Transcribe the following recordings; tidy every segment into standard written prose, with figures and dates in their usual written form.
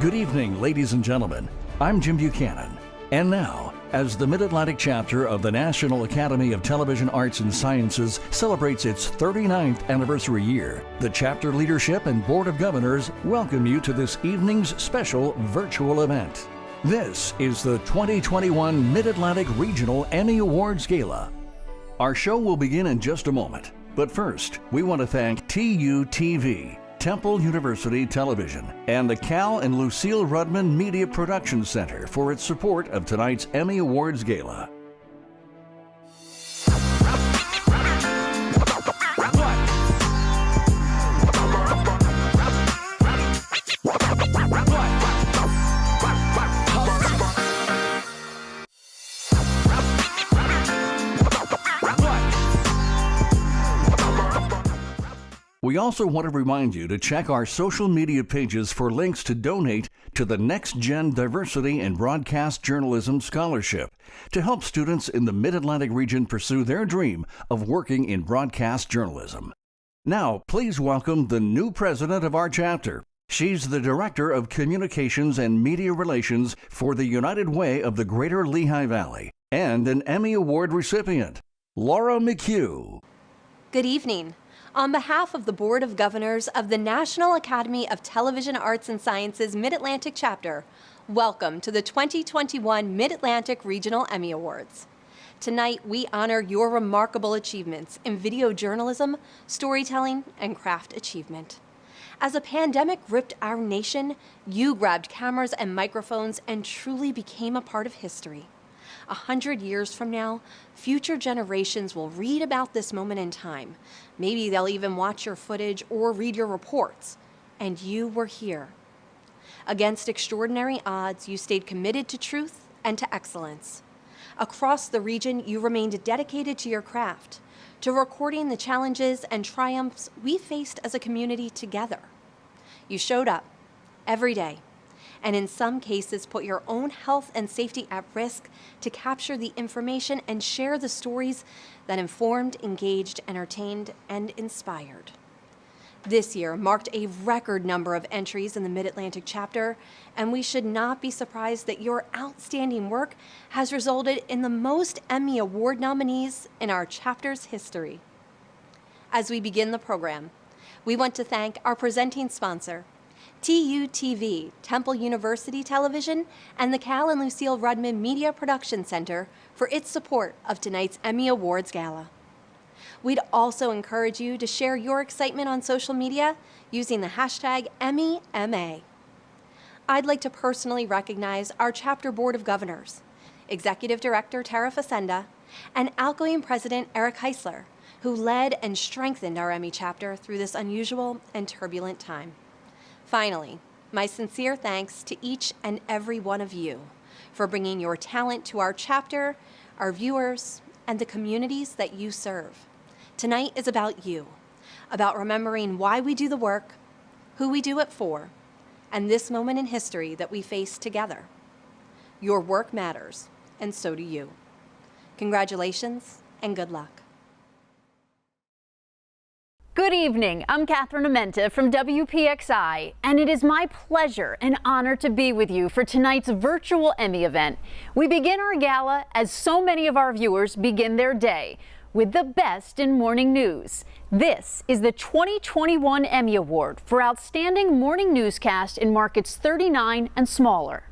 Good evening, ladies and gentlemen. I'm Jim Buchanan. And now, as the Mid-Atlantic chapter of the National Academy of Television Arts and Sciences celebrates its 39th anniversary year, the chapter leadership and Board of Governors welcome you to this evening's special virtual event. This is the 2021 Mid-Atlantic Regional Emmy Awards Gala. Our show will begin in just a moment, but first, we want to thank TUTV, Temple University Television, and the Cal and Lucille Rudman Media Production Center for its support of tonight's Emmy Awards Gala. We also want to remind you to check our social media pages for links to donate to the Next Gen Diversity in Broadcast Journalism Scholarship to help students in the Mid-Atlantic region pursue their dream of working in broadcast journalism. Now, please welcome the new president of our chapter. She's the Director of Communications and Media Relations for the United Way of the Greater Lehigh Valley and an Emmy Award recipient, Laura McHugh. Good evening. On behalf of the Board of Governors of the National Academy of Television Arts and Sciences Mid-Atlantic Chapter, welcome to the 2021 Mid-Atlantic Regional Emmy Awards. Tonight, we honor your remarkable achievements in video journalism, storytelling, and craft achievement. As a pandemic ripped our nation, you grabbed cameras and microphones and truly became a part of history. 100 years from now, future generations will read about this moment in time. Maybe they'll even watch your footage or read your reports. And you were here. Against extraordinary odds, you stayed committed to truth and to excellence. Across the region, you remained dedicated to your craft, to recording the challenges and triumphs we faced as a community together. You showed up every day, and in some cases put your own health and safety at risk to capture the information and share the stories that informed, engaged, entertained, and inspired. This year marked a record number of entries in the Mid-Atlantic chapter, and we should not be surprised that your outstanding work has resulted in the most Emmy Award nominees in our chapter's history. As we begin the program, we want to thank our presenting sponsor, TUTV, Temple University Television, and the Cal and Lucille Rudman Media Production Center for its support of tonight's Emmy Awards Gala. We'd also encourage you to share your excitement on social media using the hashtag EmmyMA. I'd like to personally recognize our Chapter Board of Governors, Executive Director Tara Facenda, and outgoing President Eric Heisler, who led and strengthened our Emmy chapter through this unusual and turbulent time. Finally, my sincere thanks to each and every one of you for bringing your talent to our chapter, our viewers, and the communities that you serve. Tonight is about you, about remembering why we do the work, who we do it for, and this moment in history that we face together. Your work matters, and so do you. Congratulations, and good luck. Good evening, I'm Catherine Amenta from WPXI, and it is my pleasure and honor to be with you for tonight's virtual Emmy event. We begin our gala, as so many of our viewers begin their day, with the best in morning news. This is the 2021 Emmy Award for Outstanding Morning Newscast in markets 39 and smaller.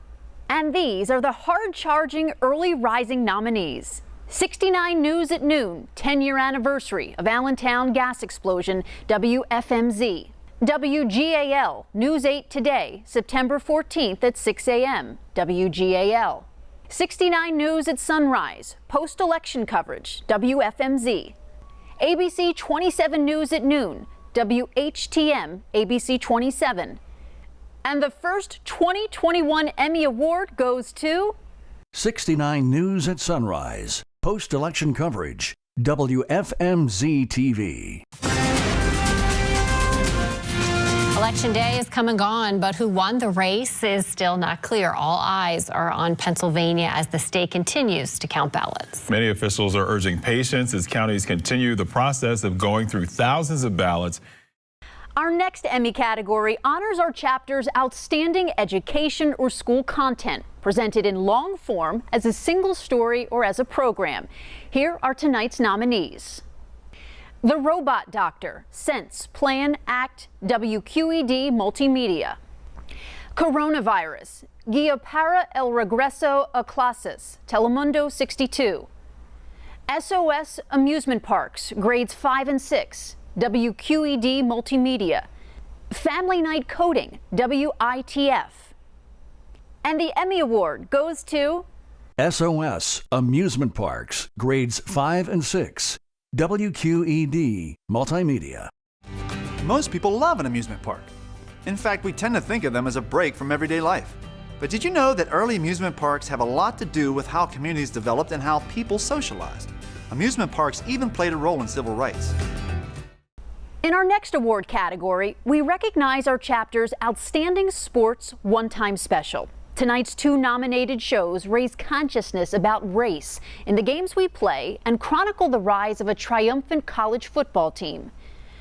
And these are the hard-charging early rising nominees. 69 News at Noon, 10-year anniversary of Allentown gas explosion, WFMZ. WGAL, News 8 Today, September 14th at 6 a.m., WGAL. 69 News at Sunrise, post-election coverage, WFMZ. ABC 27 News at Noon, WHTM, ABC 27. And the first 2021 Emmy Award goes to 69 News at Sunrise, post-election coverage, WFMZ TV. Election day is come and gone, but who won the race is still not clear. All eyes are on Pennsylvania as the state continues to count ballots. Many officials are urging patience as counties continue the process of going through thousands of ballots. Our next Emmy category honors our chapter's outstanding education or school content, presented in long form as a single story or as a program. Here are tonight's nominees. The Robot Doctor, Sense, Plan, Act, WQED Multimedia. Coronavirus, Guia para el regreso a clases, Telemundo 62. SOS Amusement Parks, grades 5 and 6, WQED Multimedia. Family Night Coding, WITF. And the Emmy Award goes to SOS Amusement Parks, grades 5 and 6, WQED Multimedia. Most people love an amusement park. In fact, we tend to think of them as a break from everyday life. But did you know that early amusement parks have a lot to do with how communities developed and how people socialized? Amusement parks even played a role in civil rights. In our next award category, we recognize our chapter's Outstanding Sports One-Time Special. Tonight's two nominated shows raise consciousness about race in the games we play and chronicle the rise of a triumphant college football team.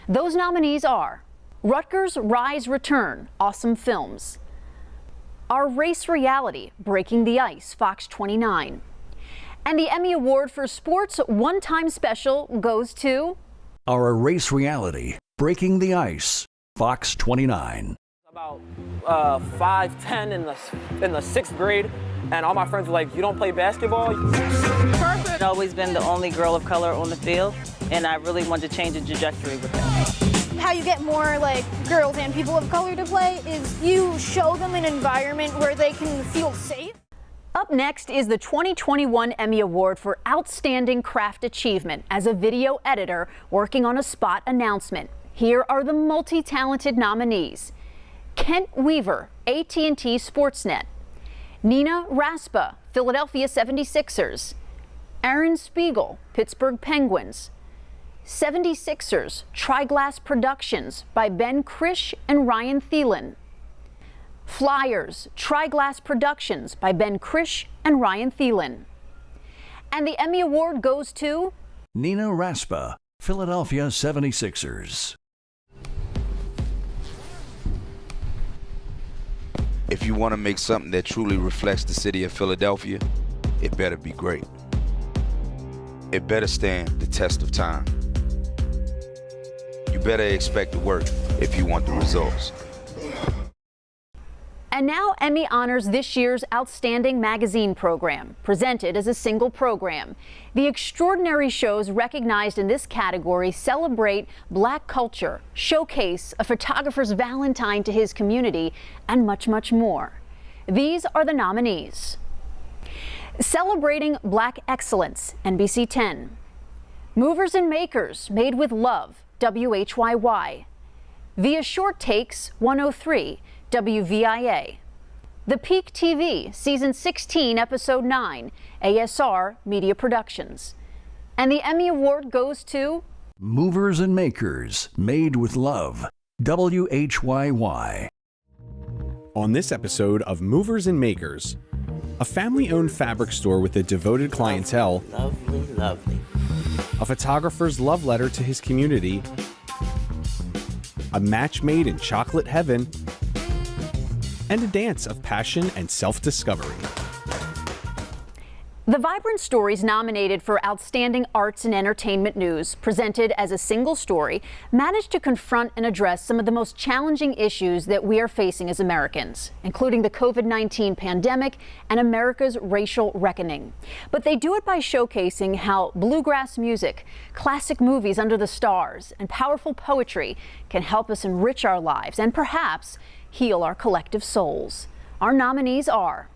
Those nominees are Rutgers Rise Return, Awesome Films. Our Race Reality, Breaking the Ice, Fox 29. And the Emmy Award for Sports One-Time Special goes to Our Race Reality, Breaking the Ice, Fox 29. About 5'10" in the 6th grade, and all my friends were like, "You don't play basketball?" I've always been the only girl of color on the field, and I really wanted to change the trajectory with that. How you get more like girls and people of color to play is you show them an environment where they can feel safe. Up next is the 2021 Emmy Award for Outstanding Craft Achievement as a video editor working on a spot announcement. Here are the multi-talented nominees. Kent Weaver, AT&T Sportsnet. Nina Raspa, Philadelphia 76ers. Aaron Spiegel, Pittsburgh Penguins. 76ers, Triglass Productions by Ben Krish and Ryan Thielen. Flyers, Triglass Productions by Ben Krish and Ryan Thielen. And the Emmy Award goes to Nina Raspa, Philadelphia 76ers. If you want to make something that truly reflects the city of Philadelphia, it better be great. It better stand the test of time. You better expect the work if you want the results. And now Emmy honors this year's Outstanding Magazine Program, presented as a single program. The extraordinary shows recognized in this category celebrate Black culture, showcase a photographer's Valentine to his community, and much, much more. These are the nominees. Celebrating Black Excellence, NBC 10. Movers and Makers, Made with Love, WHYY. Via Short Takes, 103, WVIA. The Peak TV, Season 16, Episode 9, ASR Media Productions. And the Emmy Award goes to Movers and Makers, Made with Love, WHYY. On this episode of Movers and Makers, a family-owned fabric store with a devoted clientele, Lovely, lovely. a photographer's love letter to his community, a match made in chocolate heaven, and a dance of passion and self-discovery. The vibrant stories nominated for Outstanding Arts and Entertainment News, presented as a single story, managed to confront and address some of the most challenging issues that we are facing as Americans, including the COVID-19 pandemic and America's racial reckoning. But they do it by showcasing how bluegrass music, classic movies under the stars, and powerful poetry can help us enrich our lives and perhaps heal our collective souls. Our nominees are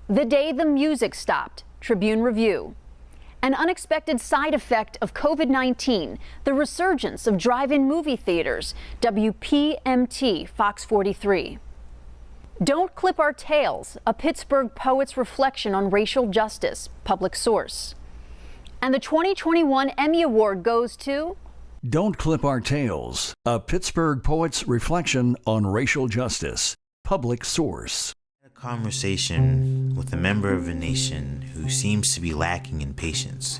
The Day the Music Stopped, Tribune Review. An unexpected side effect of COVID-19, the resurgence of drive-in movie theaters, WPMT, Fox 43. Don't Clip Our Tails, a Pittsburgh poet's reflection on racial justice, Public Source. And the 2021 Emmy Award goes to Don't Clip Our Tails, a Pittsburgh poet's reflection on racial justice. Public source. A conversation with a member of a nation who seems to be lacking in patience.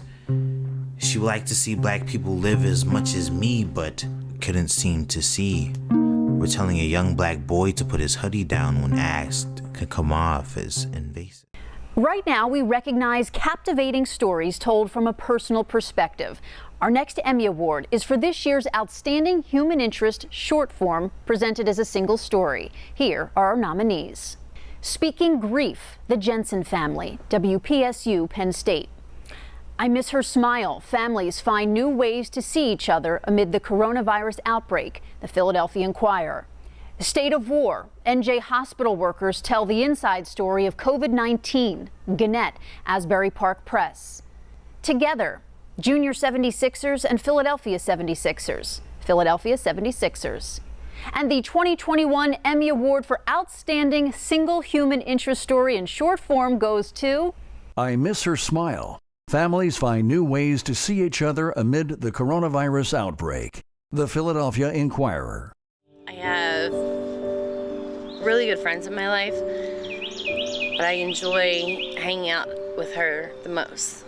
She would like to see black people live as much as me, but couldn't seem to see. We're telling a young black boy to put his hoodie down when asked could come off as invasive. Right now, we recognize captivating stories told from a personal perspective. Our next Emmy Award is for this year's Outstanding Human Interest Short Form, presented as a single story. Here are our nominees. Speaking Grief, The Jensen Family, WPSU, Penn State. I Miss Her Smile, Families Find New Ways to See Each Other Amid the Coronavirus Outbreak, The Philadelphia Inquirer. State of War, NJ hospital workers tell the inside story of COVID-19, Gannett, Asbury Park Press. Together, Junior 76ers and Philadelphia 76ers, Philadelphia 76ers. And the 2021 Emmy Award for Outstanding Single Human Interest Story in Short Form goes to I Miss Her Smile. Families find new ways to see each other amid the coronavirus outbreak. The Philadelphia Inquirer. I have really good friends in my life, but I enjoy hanging out with her the most.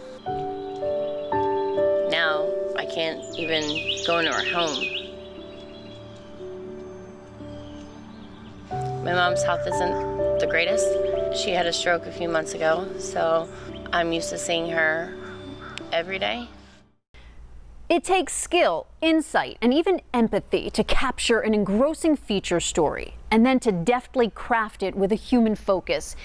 Now I can't even go into her home. My mom's health isn't the greatest. She had a stroke a few months ago, so I'm used to seeing her every day. It takes skill, insight, and even empathy to capture an engrossing feature story and then to deftly craft it with a human focus.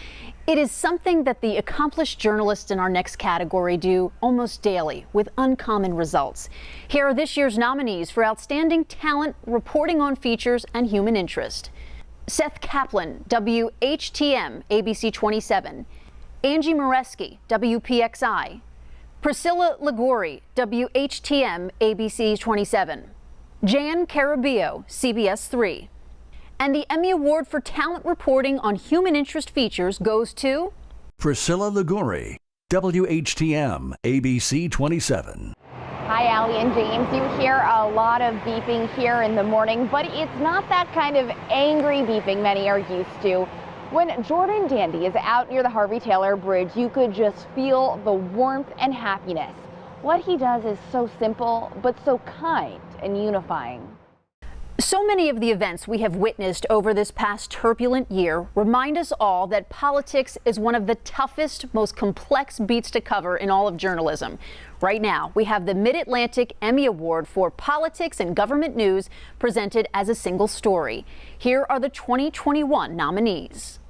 It is something that the accomplished journalists in our next category do almost daily with uncommon results. Here are this year's nominees for Outstanding Talent Reporting on Features and Human Interest. Seth Kaplan, WHTM, ABC 27. Angie Moreski, WPXI. Priscilla Ligori, WHTM, ABC 27. Jan Carabio, CBS 3. And the Emmy Award for Talent Reporting on Human Interest Features goes to Priscilla Ligori, WHTM, ABC 27. Hi, Allie and James. You hear a lot of beeping here in the morning, but it's not that kind of angry beeping many are used to. When Jordan Dandy is out near the Harvey Taylor Bridge, you could just feel the warmth and happiness. What he does is so simple, but so kind and unifying. So many of the events we have witnessed over this past turbulent year remind us all that politics is one of the toughest, most complex beats to cover in all of journalism. Right now, we have the Mid-Atlantic Emmy Award for Politics and Government News presented as a single story. Here are the 2021 nominees.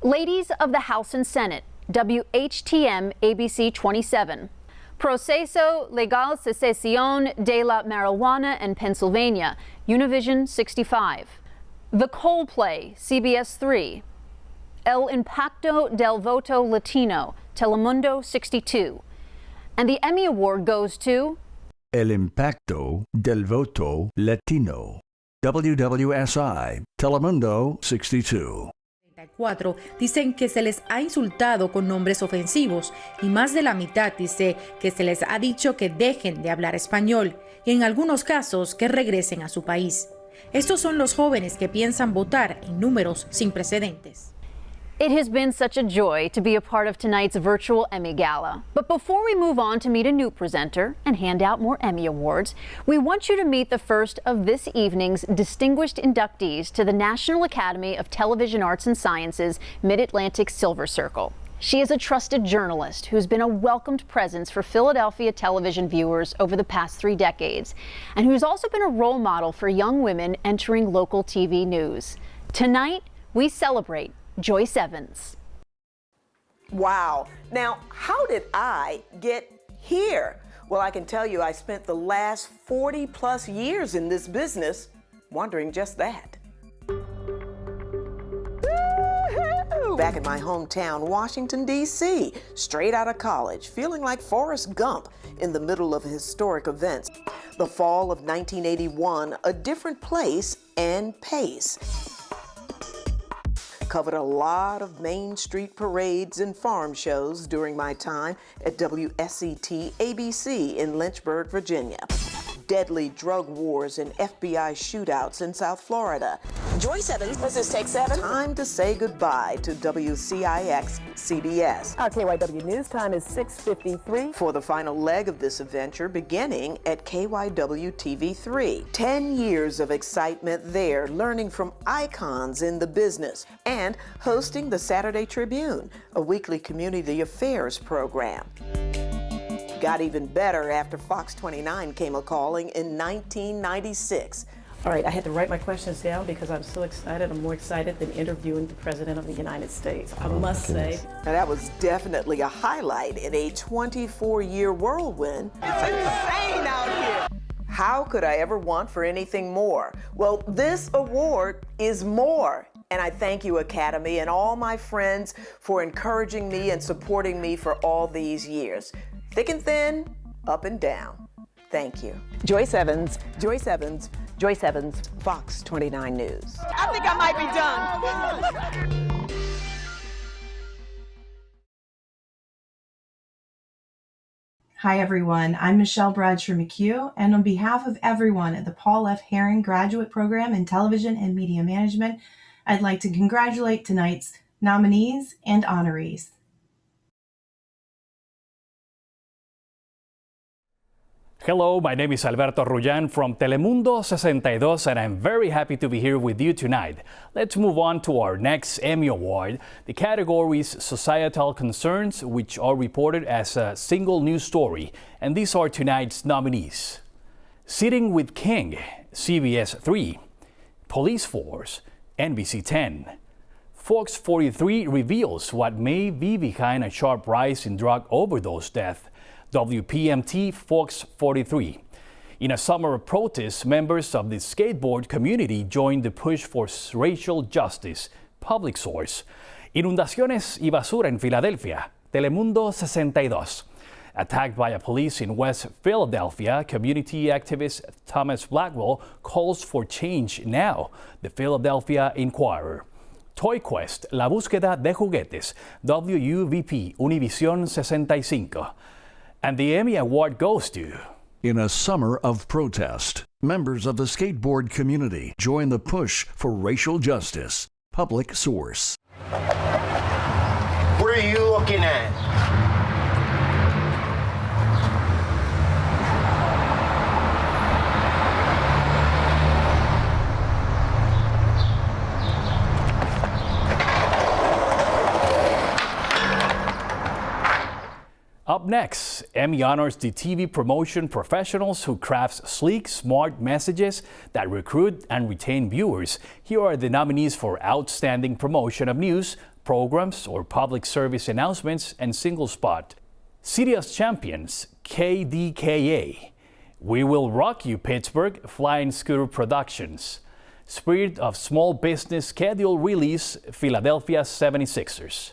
Ladies of the House and Senate, WHTM ABC 27. Proceso Legal Secesión de la Marihuana in Pennsylvania, Univision 65. The Coldplay, CBS 3. El Impacto del Voto Latino, Telemundo 62. And the Emmy Award goes to El Impacto del Voto Latino, WWSI, Telemundo 62. Dicen que se les ha insultado con nombres ofensivos y más de la mitad dice que se les ha dicho que dejen de hablar español y en algunos casos que regresen a su país. Estos son los jóvenes que piensan votar en números sin precedentes. It has been such a joy to be a part of tonight's virtual Emmy Gala. But before we move on to meet a new presenter and hand out more Emmy Awards, we want you to meet the first of this evening's distinguished inductees to the National Academy of Television Arts and Sciences Mid-Atlantic Silver Circle. She is a trusted journalist who's been a welcomed presence for Philadelphia television viewers over the past 3 decades, and who's also been a role model for young women entering local TV news. Tonight, we celebrate Joyce Evans. Wow. Now, how did I get here? Well, I can tell you I spent the last 40 plus years in this business wondering just that. Back in my hometown, Washington, D.C., straight out of college, feeling like Forrest Gump in the middle of historic events. The fall of 1981, a different place and pace. Covered a lot of Main Street parades and farm shows during my time at WSET ABC in Lynchburg, Virginia. deadly drug wars and FBI shootouts in South Florida. Joyce Evans, this is Take 7. Time to say goodbye to WCIX CBS. Our KYW News time is 6:53. For the final leg of this adventure beginning at KYW TV3. 10 years of excitement there, learning from icons in the business and hosting the Saturday Tribune, a weekly community affairs program. Got even better after Fox 29 came a-calling in 1996. All right, I had to write my questions down because I'm so excited. I'm more excited than interviewing the President of the United States, I must say. Now, that was definitely a highlight in a 24-year whirlwind. It's insane out here. How could I ever want for anything more? Well, this award is more. And I thank you, Academy, and all my friends for encouraging me and supporting me for all these years. Thick and thin, up and down. Thank you. Joyce Evans, Joyce Evans, Joyce Evans. Fox 29 News. I think I might be done. Hi everyone, I'm Michelle Bradshaw McHugh, and on behalf of everyone at the Paul F. Herring Graduate Program in Television and Media Management, I'd like to congratulate tonight's nominees and honorees. Hello, my name is Alberto Ruyan from Telemundo 62, and I'm very happy to be here with you tonight. Let's move on to our next Emmy Award. The category is Societal Concerns, which are reported as a single news story. And these are tonight's nominees. Sitting with King, CBS 3, Police Force, NBC 10. Fox 43 reveals what may be behind a sharp rise in drug overdose death. WPMT Fox 43. In a summer of protests, members of the skateboard community joined the push for racial justice. Public source. Inundaciones y basura en Filadelfia. Telemundo 62. Attacked by a police in West Philadelphia, community activist Thomas Blackwell calls for change now. The Philadelphia Inquirer. Toy Quest, la búsqueda de juguetes. WUVP Univisión 65. And the Emmy Award goes to... In a summer of protest, members of the skateboard community join the push for racial justice. Public source. What are you looking at? Up next, Emmy honors the TV promotion professionals who craft sleek, smart messages that recruit and retain viewers. Here are the nominees for Outstanding Promotion of News, Programs, or Public Service Announcements and Single Spot. City of Champions, KDKA. We Will Rock You Pittsburgh, Flying Scooter Productions. Spirit of Small Business Schedule Release, Philadelphia 76ers.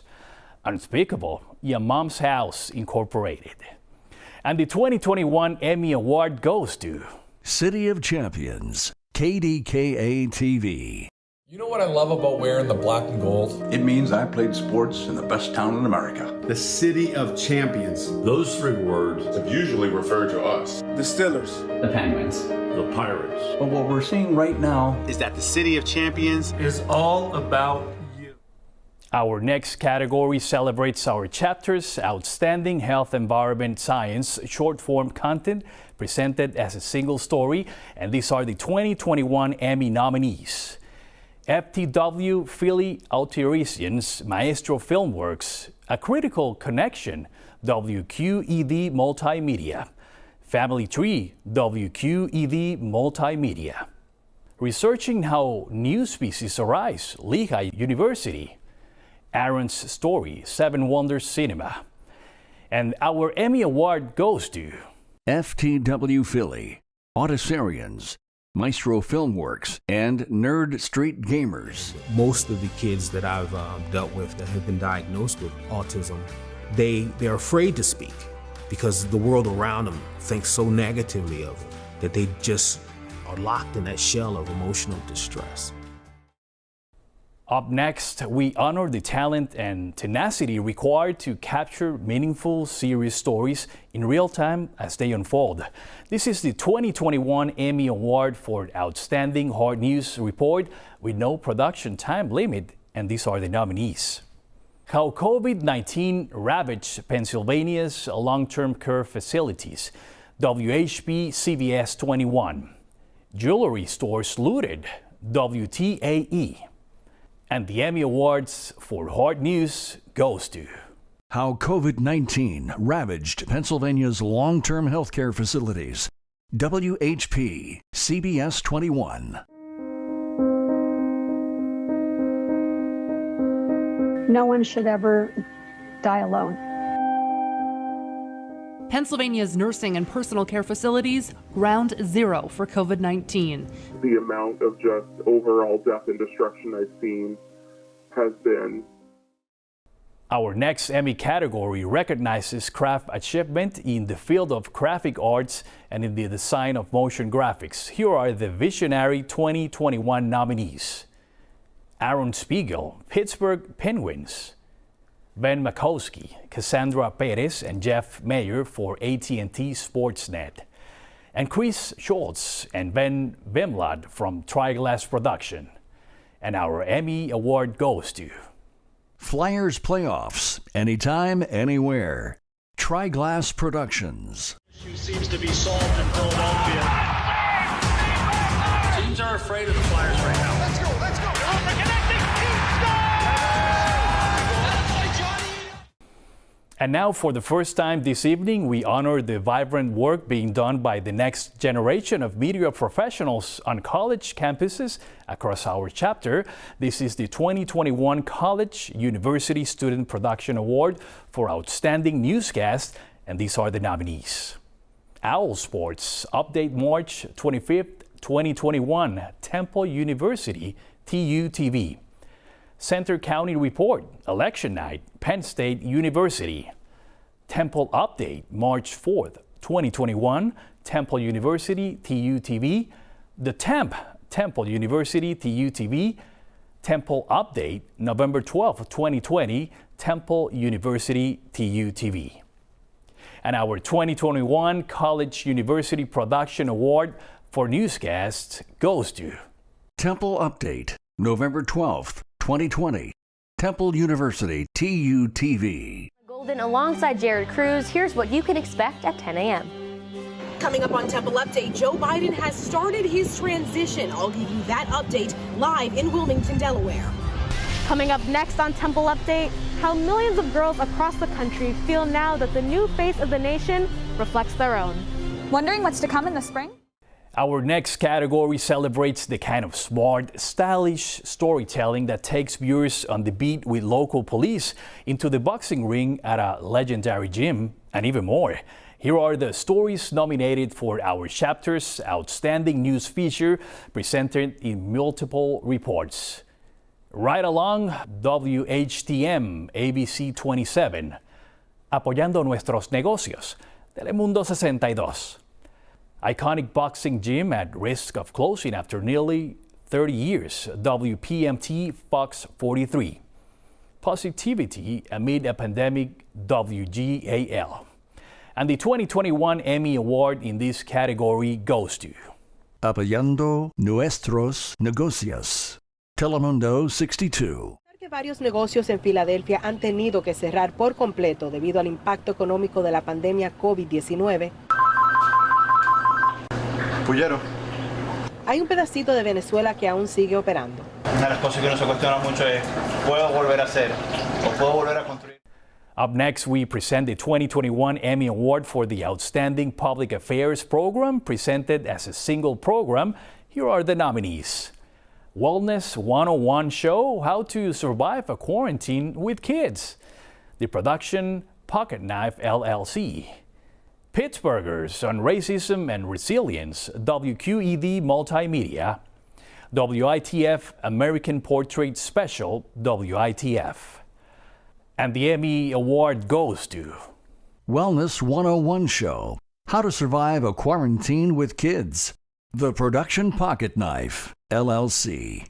Unspeakable, Your Mom's House Incorporated. And the 2021 Emmy Award goes to City of Champions, KDKA TV. You know what I love about wearing the black and gold? It means I played sports in the best town in America. The City of Champions. Those three words have usually referred to us. The Steelers. The Penguins. The Pirates. But what we're seeing right now is that the City of Champions is all about you. Our next category celebrates our chapters, Outstanding Health, Environment, Science, short-form content presented as a single story. And these are the 2021 Emmy nominees. FTW Philly Autirisians Maestro Filmworks, A Critical Connection, WQED Multimedia. Family Tree, WQED Multimedia. Researching How New Species Arise, Lehigh University. Aaron's Story, Seven Wonders Cinema. And our Emmy Award goes to FTW Philly, Autisarians, Maestro Filmworks, and Nerd Street Gamers. Most of the kids that I've dealt with that have been diagnosed with autism, they're afraid to speak because the world around them thinks so negatively of them that they just are locked in that shell of emotional distress. Up next, we honor the talent and tenacity required to capture meaningful series stories in real time as they unfold. This is the 2021 Emmy Award for Outstanding Hard News Report with no production time limit, and these are the nominees. How COVID-19 ravaged Pennsylvania's long-term care facilities. WHP CBS 21. Jewelry stores looted. WTAE. And the Emmy Awards for Hard News goes to How COVID-19 ravaged Pennsylvania's long-term healthcare facilities. WHP CBS 21. No one should ever die alone. Pennsylvania's nursing and personal care facilities, ground zero for COVID-19. The amount of just overall death and destruction I've seen has been. Our next Emmy category recognizes craft achievement in the field of graphic arts and in the design of motion graphics. Here are the Visionary 2021 nominees. Aaron Spiegel, Pittsburgh Penguins. Ben Makowski, Cassandra Perez, and Jeff Mayer for AT&T Sportsnet. And Chris Schultz and Ben Vimlad from Triglass Production. And our Emmy Award goes to Flyers Playoffs, Anytime, Anywhere. Triglass Productions. Seems to be solved in Philadelphia. Teams are afraid of the Flyers right now. Let's go, let's go. And now, for the first time this evening, we honor the vibrant work being done by the next generation of media professionals on college campuses across our chapter. This is the 2021 College University Student Production Award for Outstanding Newscast, and these are the nominees. Owl Sports Update March 25th, 2021, Temple University, TU-TV. Center County Report, Election Night, Penn State University. Temple Update, March 4th, 2021, Temple University, TU-TV. The Temple University, TU-TV. Temple Update, November 12th, 2020, Temple University, TU-TV. And our 2021 College University Production Award for Newscasts goes to Temple Update, November 12th, 2020, Temple University, TU-TV. Golden alongside Jared Cruz, here's what you can expect at 10 a.m. Coming up on Temple Update, Joe Biden has started his transition. I'll give you that update live in Wilmington, Delaware. Coming up next on Temple Update, how millions of girls across the country feel now that the new face of the nation reflects their own. Wondering what's to come in the spring? Our next category celebrates the kind of smart, stylish storytelling that takes viewers on the beat with local police into the boxing ring at a legendary gym and even more. Here are the stories nominated for our chapter's Outstanding News feature presented in multiple reports. Right along, WHTM ABC 27. Apoyando nuestros negocios. Telemundo 62. Iconic boxing gym at risk of closing after nearly 30 years, WPMT Fox 43. Positivity amid a pandemic, WGAL. And the 2021 Emmy Award in this category goes to Apoyando nuestros negocios. Telemundo 62. Varios negocios en Filadelfia han tenido que cerrar por completo debido al impacto económico de la pandemia COVID-19. Pullero. Hay un pedacito de Venezuela que aún sigue operando. Una de las cosas que uno se cuestiona mucho es, ¿puedo volver a hacer o puedo volver a construir? Up next, we present the 2021 Emmy Award for the Outstanding Public Affairs Program, presented as a single program. Here are the nominees. Wellness 101 Show, How to Survive a Quarantine with Kids. The production, Pocket Knife LLC. Pittsburghers on Racism and Resilience, WQED Multimedia. WITF American Portrait Special, WITF. And the Emmy Award goes to Wellness 101 Show, How to Survive a Quarantine with Kids. The production, Pocket Knife LLC.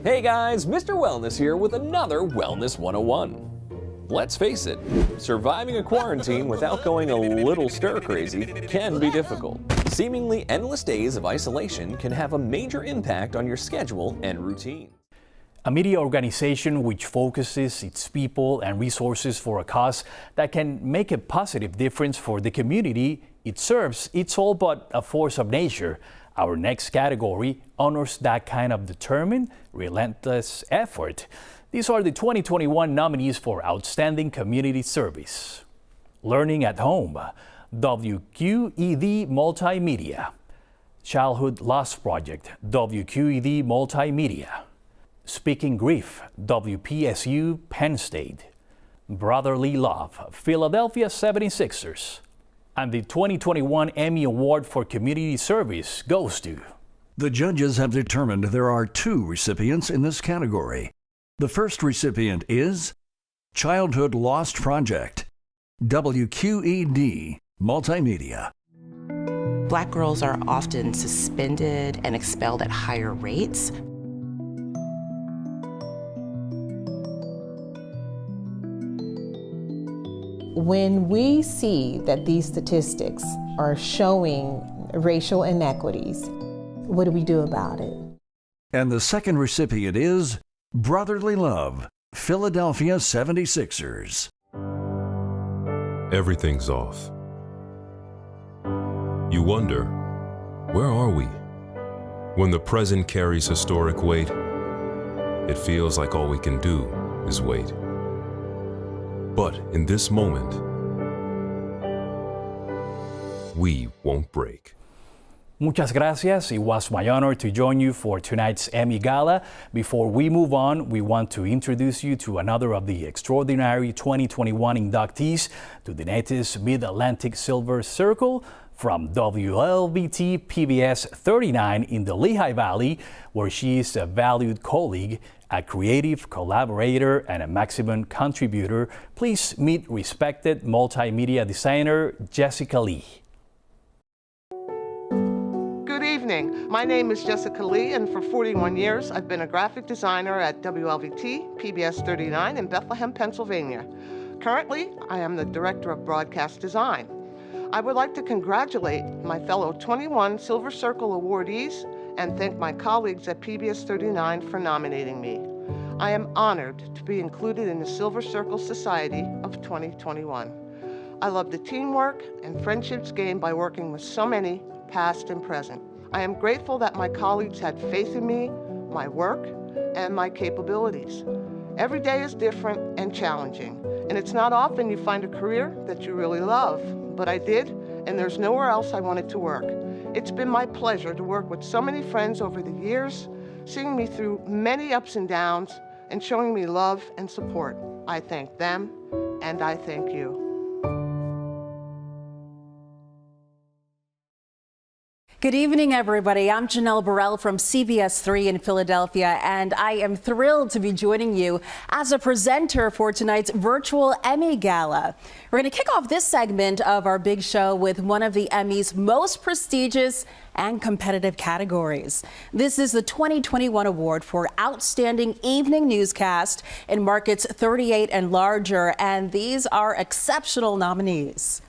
Hey guys, Mr. Wellness here with another Wellness 101. Let's face it, surviving a quarantine without going a little stir-crazy can be difficult. Seemingly endless days of isolation can have a major impact on your schedule and routine. A media organization which focuses its people and resources for a cause that can make a positive difference for the community it serves, it's all but a force of nature. Our next category honors that kind of determined, relentless effort. These are the 2021 nominees for Outstanding Community Service. Learning at Home, WQED Multimedia. Childhood Loss Project, WQED Multimedia. Speaking Grief, WPSU Penn State. Brotherly Love, Philadelphia 76ers. And the 2021 Emmy Award for Community Service goes to... The judges have determined there are 2 recipients in this category. The first recipient is Childhood Lost Project, WQED Multimedia. Black girls are often suspended and expelled at higher rates. When we see that these statistics are showing racial inequities, what do we do about it? And the second recipient is Brotherly Love, Philadelphia 76ers. Everything's off. You wonder, where are we? When the present carries historic weight, it feels like all we can do is wait. But in this moment, we won't break. Muchas gracias. It was my honor to join you for tonight's Emmy Gala. Before we move on, we want to introduce you to another of the extraordinary 2021 inductees to the NETIS Mid-Atlantic Silver Circle from WLVT PBS 39 in the Lehigh Valley, where she is a valued colleague, a creative collaborator, and a maximum contributor. Please meet respected multimedia designer Jessica Lee. Good evening. My name is Jessica Lee, and for 41 years, I've been a graphic designer at WLVT PBS 39 in Bethlehem, Pennsylvania. Currently, I am the Director of Broadcast Design. I would like to congratulate my fellow 21 Silver Circle awardees and thank my colleagues at PBS 39 for nominating me. I am honored to be included in the Silver Circle Society of 2021. I love the teamwork and friendships gained by working with so many, past and present. I am grateful that my colleagues had faith in me, my work, and my capabilities. Every day is different and challenging, and it's not often you find a career that you really love, but I did, and there's nowhere else I wanted to work. It's been my pleasure to work with so many friends over the years, seeing me through many ups and downs, and showing me love and support. I thank them, and I thank you. Good evening, everybody. I'm Janelle Burrell from CBS 3 in Philadelphia, and I am thrilled to be joining you as a presenter for tonight's virtual Emmy Gala. We're going to kick off this segment of our big show with one of the Emmy's most prestigious and competitive categories. This is the 2021 award for Outstanding Evening Newscast in markets 38 and larger, and these are exceptional nominees.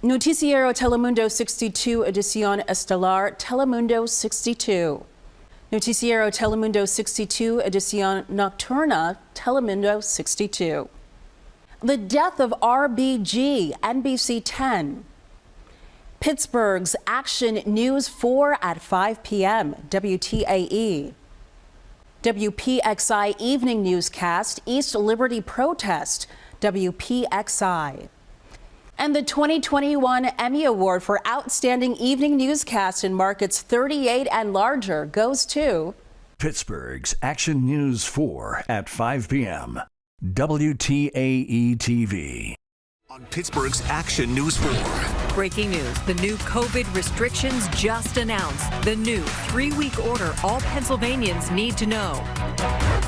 Noticiero Telemundo 62 Edición Estelar Telemundo 62. Noticiero Telemundo 62 Edición Nocturna Telemundo 62. The Death of RBG NBC 10. Pittsburgh's Action News 4 at 5 p.m. WTAE. WPXI Evening Newscast East Liberty Protest WPXI. And the 2021 Emmy Award for Outstanding Evening Newscast in markets 38 and larger goes to Pittsburgh's Action News 4 at 5 p.m. WTAE TV. On Pittsburgh's Action News 4. Breaking news. The new COVID restrictions just announced. The new 3-week order all Pennsylvanians need to know,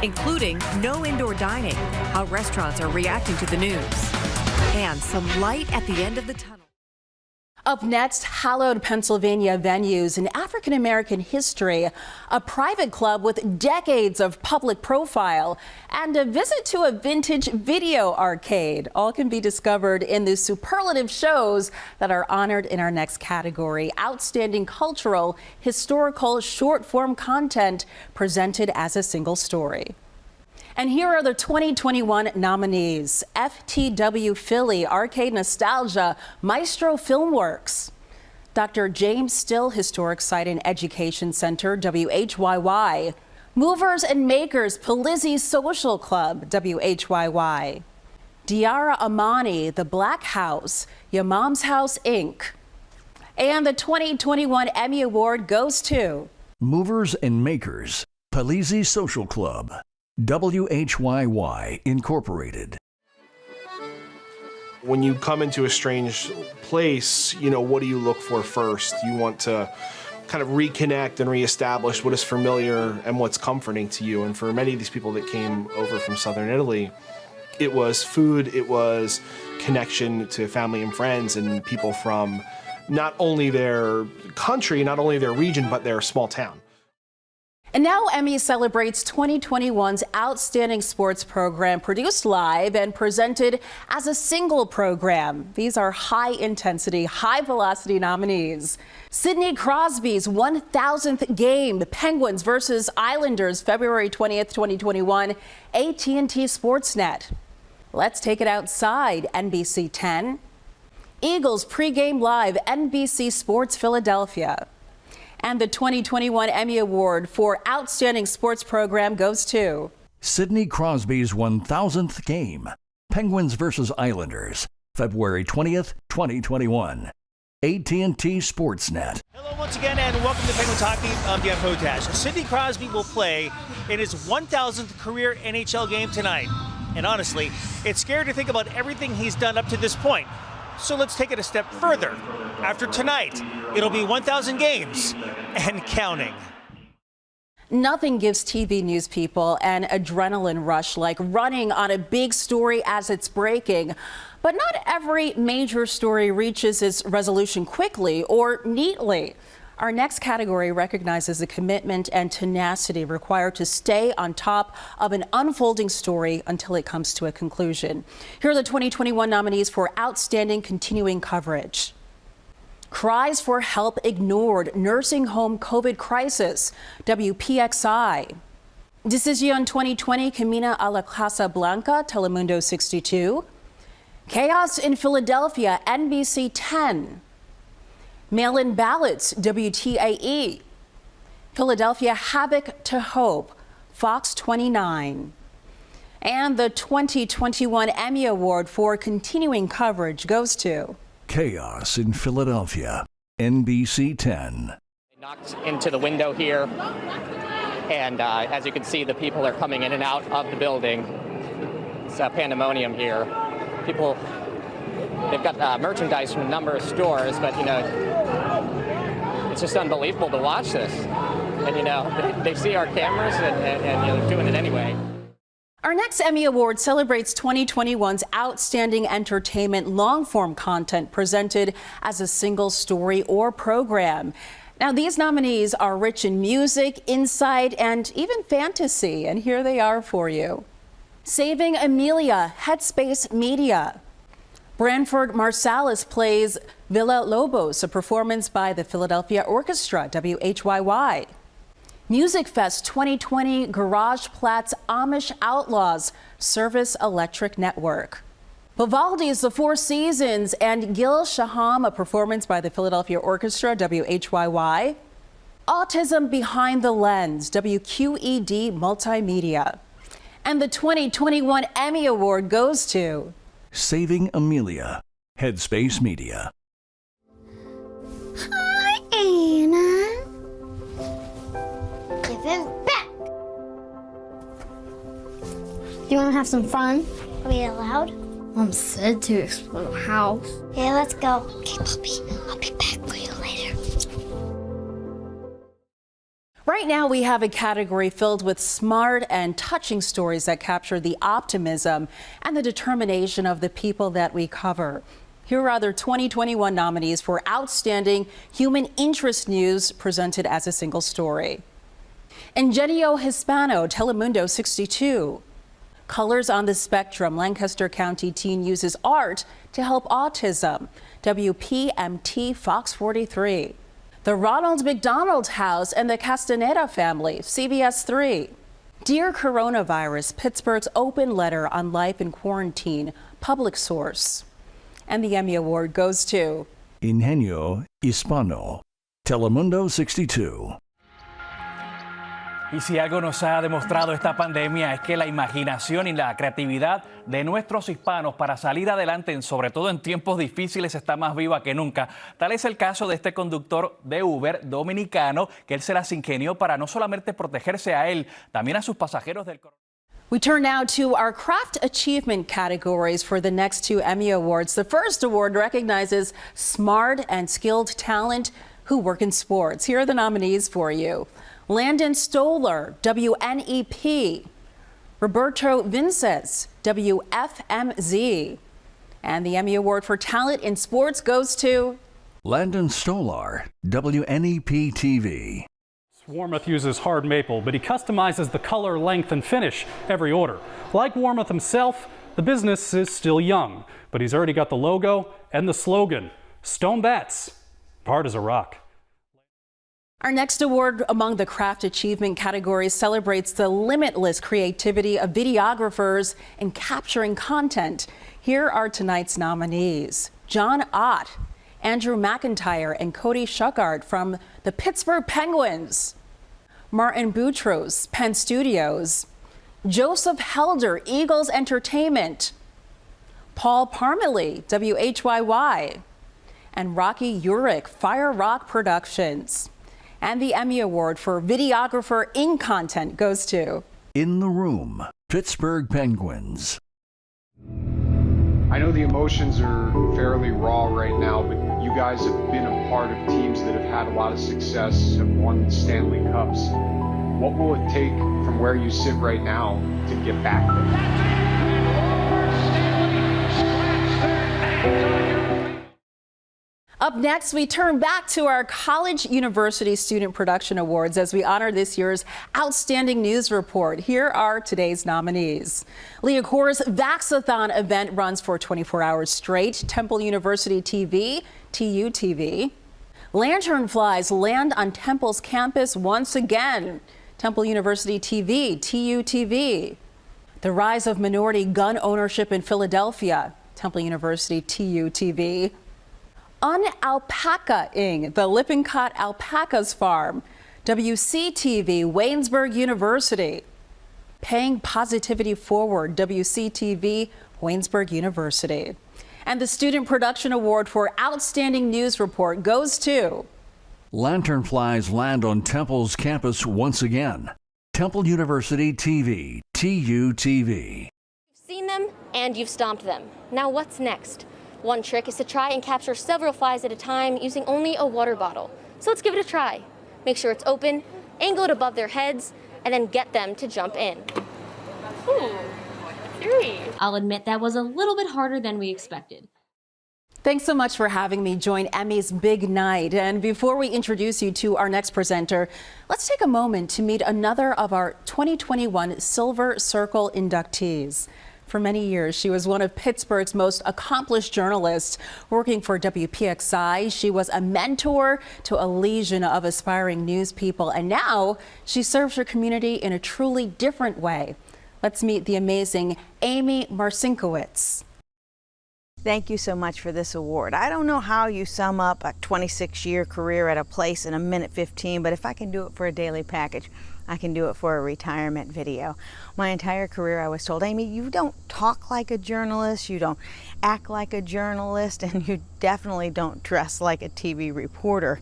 including no indoor dining, how restaurants are reacting to the news, and some light at the end of the tunnel. Up next, hallowed Pennsylvania venues in African American history, a private club with decades of public profile, and a visit to a vintage video arcade. All can be discovered in the superlative shows that are honored in our next category, Outstanding Cultural, Historical, Short-Form Content presented as a single story. And here are the 2021 nominees: FTW Philly, Arcade Nostalgia, Maestro Filmworks, Dr. James Still Historic Site and Education Center, WHYY, Movers and Makers, Polizzi Social Club, WHYY, Diara Amani, The Black House, Your Mom's House, Inc. And the 2021 Emmy Award goes to Movers and Makers, Polizzi Social Club, WHYY Incorporated. When you come into a strange place, what do you look for first? You want to kind of reconnect and reestablish what is familiar and what's comforting to you. And for many of these people that came over from southern Italy, it was food, it was connection to family and friends and people from not only their country, not only their region, but their small town. And now Emmy celebrates 2021's Outstanding Sports Program, produced live and presented as a single program. These are high-intensity, high-velocity nominees. Sidney Crosby's 1000th game, the Penguins versus Islanders, February 20th, 2021, AT&T Sportsnet. Let's Take It Outside, NBC 10. Eagles pregame live, NBC Sports Philadelphia. And the 2021 Emmy Award for Outstanding Sports Program goes to Sidney Crosby's 1000th game, Penguins versus Islanders, February 20th, 2021. AT&T Sportsnet. Hello once again and welcome to Penguins Hockey. I'm Dan Potash. Sidney Crosby will play in his 1000th career NHL game tonight. And honestly, it's scary to think about everything he's done up to this point. So let's take it a step further. After tonight, it'll be 1,000 games and counting. Nothing gives TV news people an adrenaline rush like running on a big story as it's breaking. But not every major story reaches its resolution quickly or neatly. Our next category recognizes the commitment and tenacity required to stay on top of an unfolding story until it comes to a conclusion. Here are the 2021 nominees for Outstanding Continuing Coverage. Cries for Help Ignored, Nursing Home COVID Crisis, WPXI. Decision 2020, Camina a la Casa Blanca, Telemundo 62. Chaos in Philadelphia, NBC 10. Mail-in ballots, WTAE. Philadelphia Havoc to Hope, Fox 29. And the 2021 Emmy Award for Continuing Coverage goes to Chaos in Philadelphia, NBC 10. Knocked into the window here, and as you can see, the people are coming in and out of the building. It's pandemonium here. People, they've got merchandise from a number of stores, but it's just unbelievable to watch this. And they see our cameras and they're doing it anyway. Our next Emmy Award celebrates 2021's Outstanding Entertainment long-form content presented as a single story or program. Now, these nominees are rich in music, insight, and even fantasy, and here they are for you. Saving Amelia, Headspace Media. Branford Marsalis plays Villa Lobos, a performance by the Philadelphia Orchestra, WHYY. Music Fest 2020, Garage Platts Amish Outlaws, Service Electric Network. Vivaldi's The Four Seasons and Gil Shaham, a performance by the Philadelphia Orchestra, WHYY. Autism Behind the Lens, WQED Multimedia. And the 2021 Emmy Award goes to Saving Amelia, Headspace Media. Hi, Anna. Give him back. Do you want to have some fun? Are we allowed? Mom said to explore the house. Yeah, let's go. Okay, Poppy, I'll be back for you later. Right now, we have a category filled with smart and touching stories that capture the optimism and the determination of the people that we cover. Here are their 2021 nominees for Outstanding Human Interest News presented as a single story. Ingenio Hispano, Telemundo 62. Colors on the Spectrum, Lancaster County teen uses art to help autism. WPMT Fox 43. The Ronald McDonald House and the Castaneda family, CBS 3. Dear Coronavirus, Pittsburgh's open letter on life in quarantine, Public Source. And the Emmy Award goes to Ingenio Hispano, Telemundo 62. Y si algo nos ha demostrado esta pandemia es que la imaginación y la creatividad de nuestros hispanos para salir adelante, sobre todo en tiempos difíciles, está más viva que nunca. Tal es el caso de este conductor de Uber dominicano, que él se las ingenió para no solamente protegerse a él, también a sus pasajeros del coronavirus. We turn now to our craft achievement categories for the next two Emmy Awards. The first award recognizes smart and skilled talent who work in sports. Here are the nominees for you. Landon Stoller, WNEP. Roberto Vinces, WFMZ. And the Emmy Award for Talent in Sports goes to Landon Stolar, WNEP TV. Warmoth uses hard maple, but he customizes the color, length, and finish every order. Like Warmoth himself, the business is still young, but he's already got the logo and the slogan, Stone Bats, hard as a rock. Our next award among the craft achievement categories celebrates the limitless creativity of videographers in capturing content. Here are tonight's nominees. John Ott, Andrew McIntyre, and Cody Shuckart from the Pittsburgh Penguins. Martin Boutros, Penn Studios. Joseph Helder, Eagles Entertainment. Paul Parmalee, WHYY. And Rocky Urich, Fire Rock Productions. And the Emmy Award for Videographer in Content goes to In the Room, Pittsburgh Penguins. I know the emotions are fairly raw right now, but you guys have been a part of teams that have had a lot of success, have won Stanley Cups. What will it take from where you sit right now to get back there? Up next, we turn back to our College University Student Production Awards as we honor this year's Outstanding News Report. Here are today's nominees. Leocor's Vaxathon event runs for 24 hours straight. Temple University TV, TU-TV. Lanternflies land on Temple's campus once again. Temple University TV, TU-TV. The rise of minority gun ownership in Philadelphia. Temple University, TU-TV. Unalpacaing the Lippincott Alpacas Farm. WCTV, Waynesburg University. Paying Positivity Forward, WCTV, Waynesburg University. And the Student Production Award for Outstanding News Report goes to Lanternflies land on Temple's campus once again. Temple University TV, TU-TV. You've seen them and you've stomped them. Now what's next? One trick is to try and capture several flies at a time using only a water bottle. So let's give it a try. Make sure it's open, angle it above their heads, and then get them to jump in. Ooh, 3. I'll admit that was a little bit harder than we expected. Thanks so much for having me join Emmy's big night. And before we introduce you to our next presenter, let's take a moment to meet another of our 2021 Silver Circle inductees. For many years, she was one of Pittsburgh's most accomplished journalists. Working for WPXI, she was a mentor to a legion of aspiring news people, and now she serves her community in a truly different way. Let's meet the amazing Amy Marcinkowitz. Thank you so much for this award. I don't know how you sum up a 26-year career at a place in a minute 15, but if I can do it for a daily package, I can do it for a retirement video. My entire career I was told, Amy, you don't talk like a journalist, you don't act like a journalist, and you definitely don't dress like a TV reporter.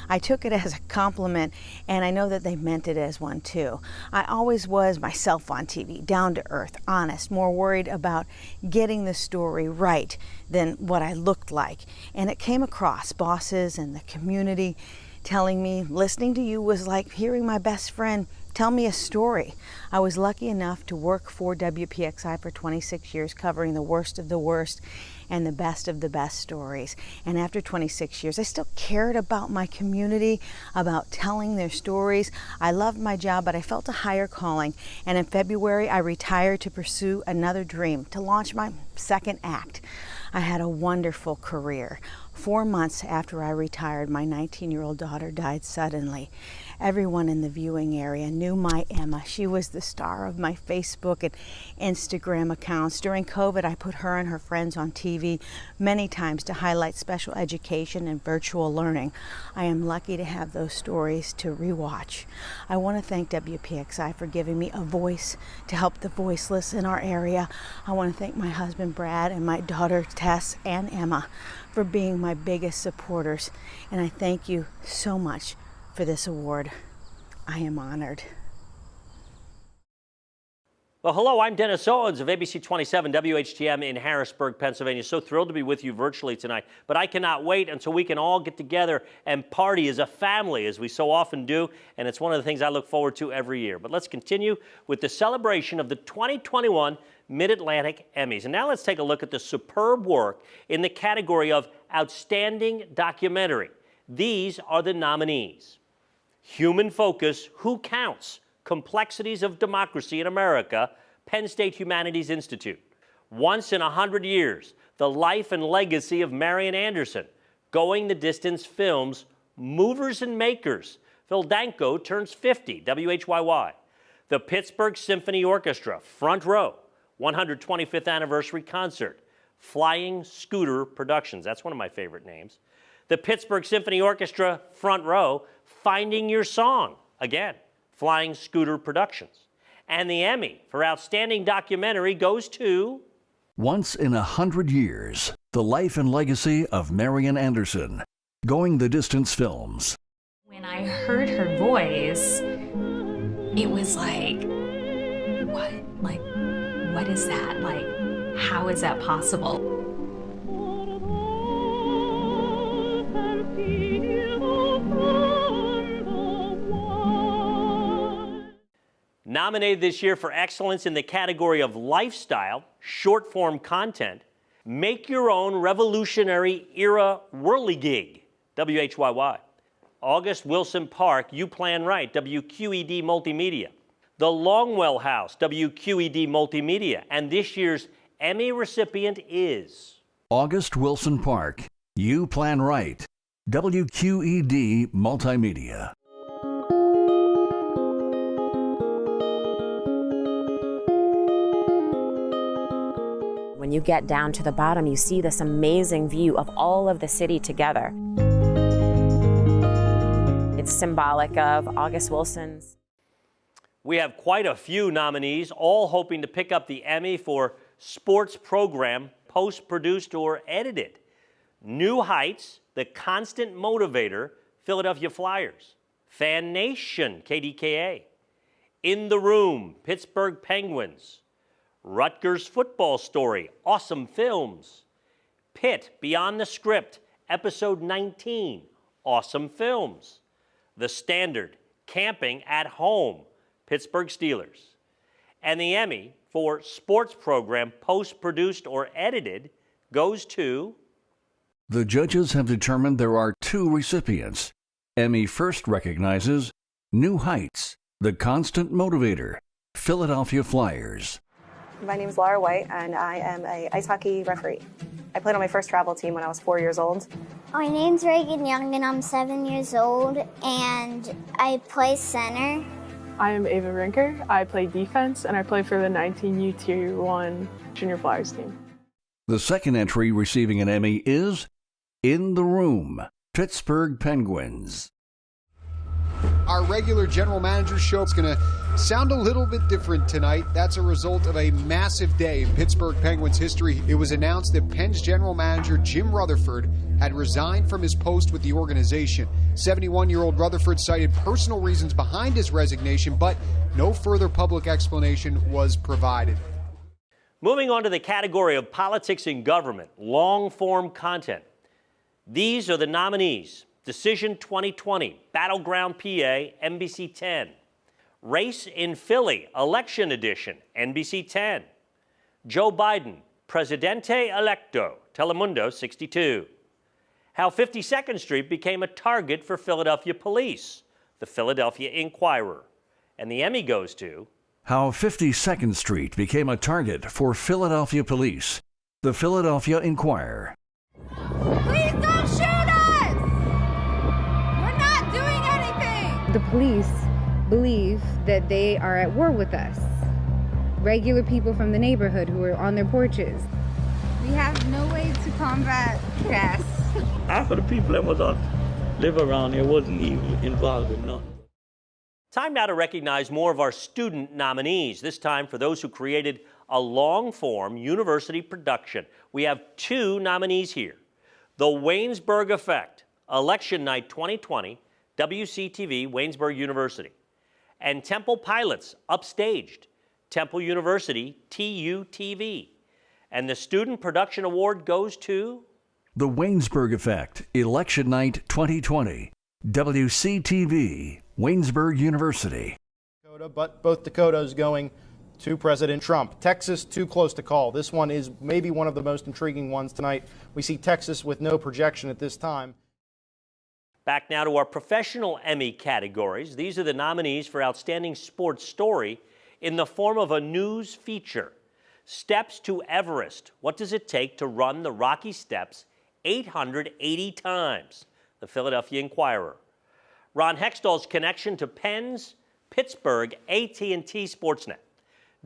I took it as a compliment, and I know that they meant it as one too. I always was myself on TV, down to earth, honest, more worried about getting the story right than what I looked like. And it came across. Bosses and the community telling me listening to you was like hearing my best friend tell me a story. I was lucky enough to work for WPXI for 26 years, covering the worst of the worst and the best of the best stories. And after 26 years, I still cared about my community, about telling their stories. I loved my job, but I felt a higher calling. And in February, I retired to pursue another dream, to launch my second act. I had a wonderful career. 4 months after I retired, my 19-year-old daughter died suddenly. Everyone in the viewing area knew my Emma. She was the star of my Facebook and Instagram accounts. During COVID, I put her and her friends on TV many times to highlight special education and virtual learning. I am lucky to have those stories to rewatch. I want to thank WPXI for giving me a voice to help the voiceless in our area. I want to thank my husband Brad and my daughter Tess and Emma for being my biggest supporters. And I thank you so much for this award. I am honored. Well, hello, I'm Dennis Owens of ABC 27 WHTM in Harrisburg, Pennsylvania. So thrilled to be with you virtually tonight. But I cannot wait until we can all get together and party as a family, as we so often do. And it's one of the things I look forward to every year. But let's continue with the celebration of the 2021 Mid-Atlantic Emmys. And now let's take a look at the superb work in the category of Outstanding Documentary. These are the nominees. Human Focus, Who Counts? Complexities of Democracy in America, Penn State Humanities Institute. Once in 100 Years, The Life and Legacy of Marian Anderson. Going the Distance Films, Movers and Makers. Phil Danko turns 50, WHYY. The Pittsburgh Symphony Orchestra, Front Row, 125th Anniversary Concert. Flying Scooter Productions, that's one of my favorite names. The Pittsburgh Symphony Orchestra, Front Row, Finding Your Song, again, Flying Scooter Productions. And the Emmy for Outstanding Documentary goes to... Once in 100 Years, The Life and Legacy of Marian Anderson, Going the Distance Films. When I heard her voice, it was like, what? Like, what is that? Like, how is that possible? Nominated this year for excellence in the category of lifestyle, short-form content, make your own revolutionary era whirligig, WHYY. August Wilson Park, You Plan Right, WQED Multimedia. The Longwell House, WQED Multimedia. And this year's Emmy recipient is... August Wilson Park, You Plan Right, WQED Multimedia. When you get down to the bottom, you see this amazing view of all of the city together. It's symbolic of August Wilson's. We have quite a few nominees, all hoping to pick up the Emmy for sports program, post-produced or edited. New Heights, The Constant Motivator, Philadelphia Flyers. Fan Nation, KDKA. In the Room, Pittsburgh Penguins. Rutgers Football Story, Awesome Films. Pitt, Beyond the Script, Episode 19, Awesome Films. The Standard, Camping at Home, Pittsburgh Steelers. And the Emmy for sports program, post-produced or edited, goes to... The judges have determined there are 2 recipients. Emmy first recognizes New Heights, The Constant Motivator, Philadelphia Flyers. My name is Laura White, and I am an ice hockey referee. I played on my first travel team when I was 4 years old. My name's Reagan Young, and I'm 7 years old, and I play center. I am Ava Rinker. I play defense, and I play for the 19U Tier 1 Junior Flyers team. The second entry receiving an Emmy is In the Room, Pittsburgh Penguins. Our regular general manager show is going to sound a little bit different tonight. That's a result of a massive day in Pittsburgh Penguins history. It was announced that Penn's general manager Jim Rutherford had resigned from his post with the organization. 71-year-old Rutherford cited personal reasons behind his resignation, but no further public explanation was provided. Moving on to the category of politics and government, long-form content. These are the nominees. Decision 2020, Battleground PA, NBC 10. Race in Philly, Election Edition, NBC 10. Joe Biden, Presidente Electo, Telemundo 62. How 52nd Street became a target for Philadelphia police, the Philadelphia Inquirer. And the Emmy goes to How 52nd Street became a target for Philadelphia police, the Philadelphia Inquirer. Please don't shoot us! We're not doing anything! The police believe that they are at war with us. Regular people from the neighborhood who are on their porches. We have no way to combat gas. Half of the people that was live around here wasn't even involved in nothing. Time now to recognize more of our student nominees, this time for those who created a long-form university production. We have 2 nominees here. The Waynesburg Effect, Election Night 2020, WCTV, Waynesburg University. And Temple Pilots, Upstaged, Temple University, TUTV. And the Student Production Award goes to The Waynesburg Effect, Election Night 2020, WCTV, Waynesburg University. But both Dakotas going to President Trump. Texas, too close to call. This one is maybe one of the most intriguing ones tonight. We see Texas with no projection at this time. Back now to our professional Emmy categories. These are the nominees for Outstanding Sports Story in the form of a news feature. Steps to Everest. What does it take to run the Rocky Steps 880 times? The Philadelphia Inquirer. Ron Hextall's connection to Penn's Pittsburgh AT&T Sportsnet.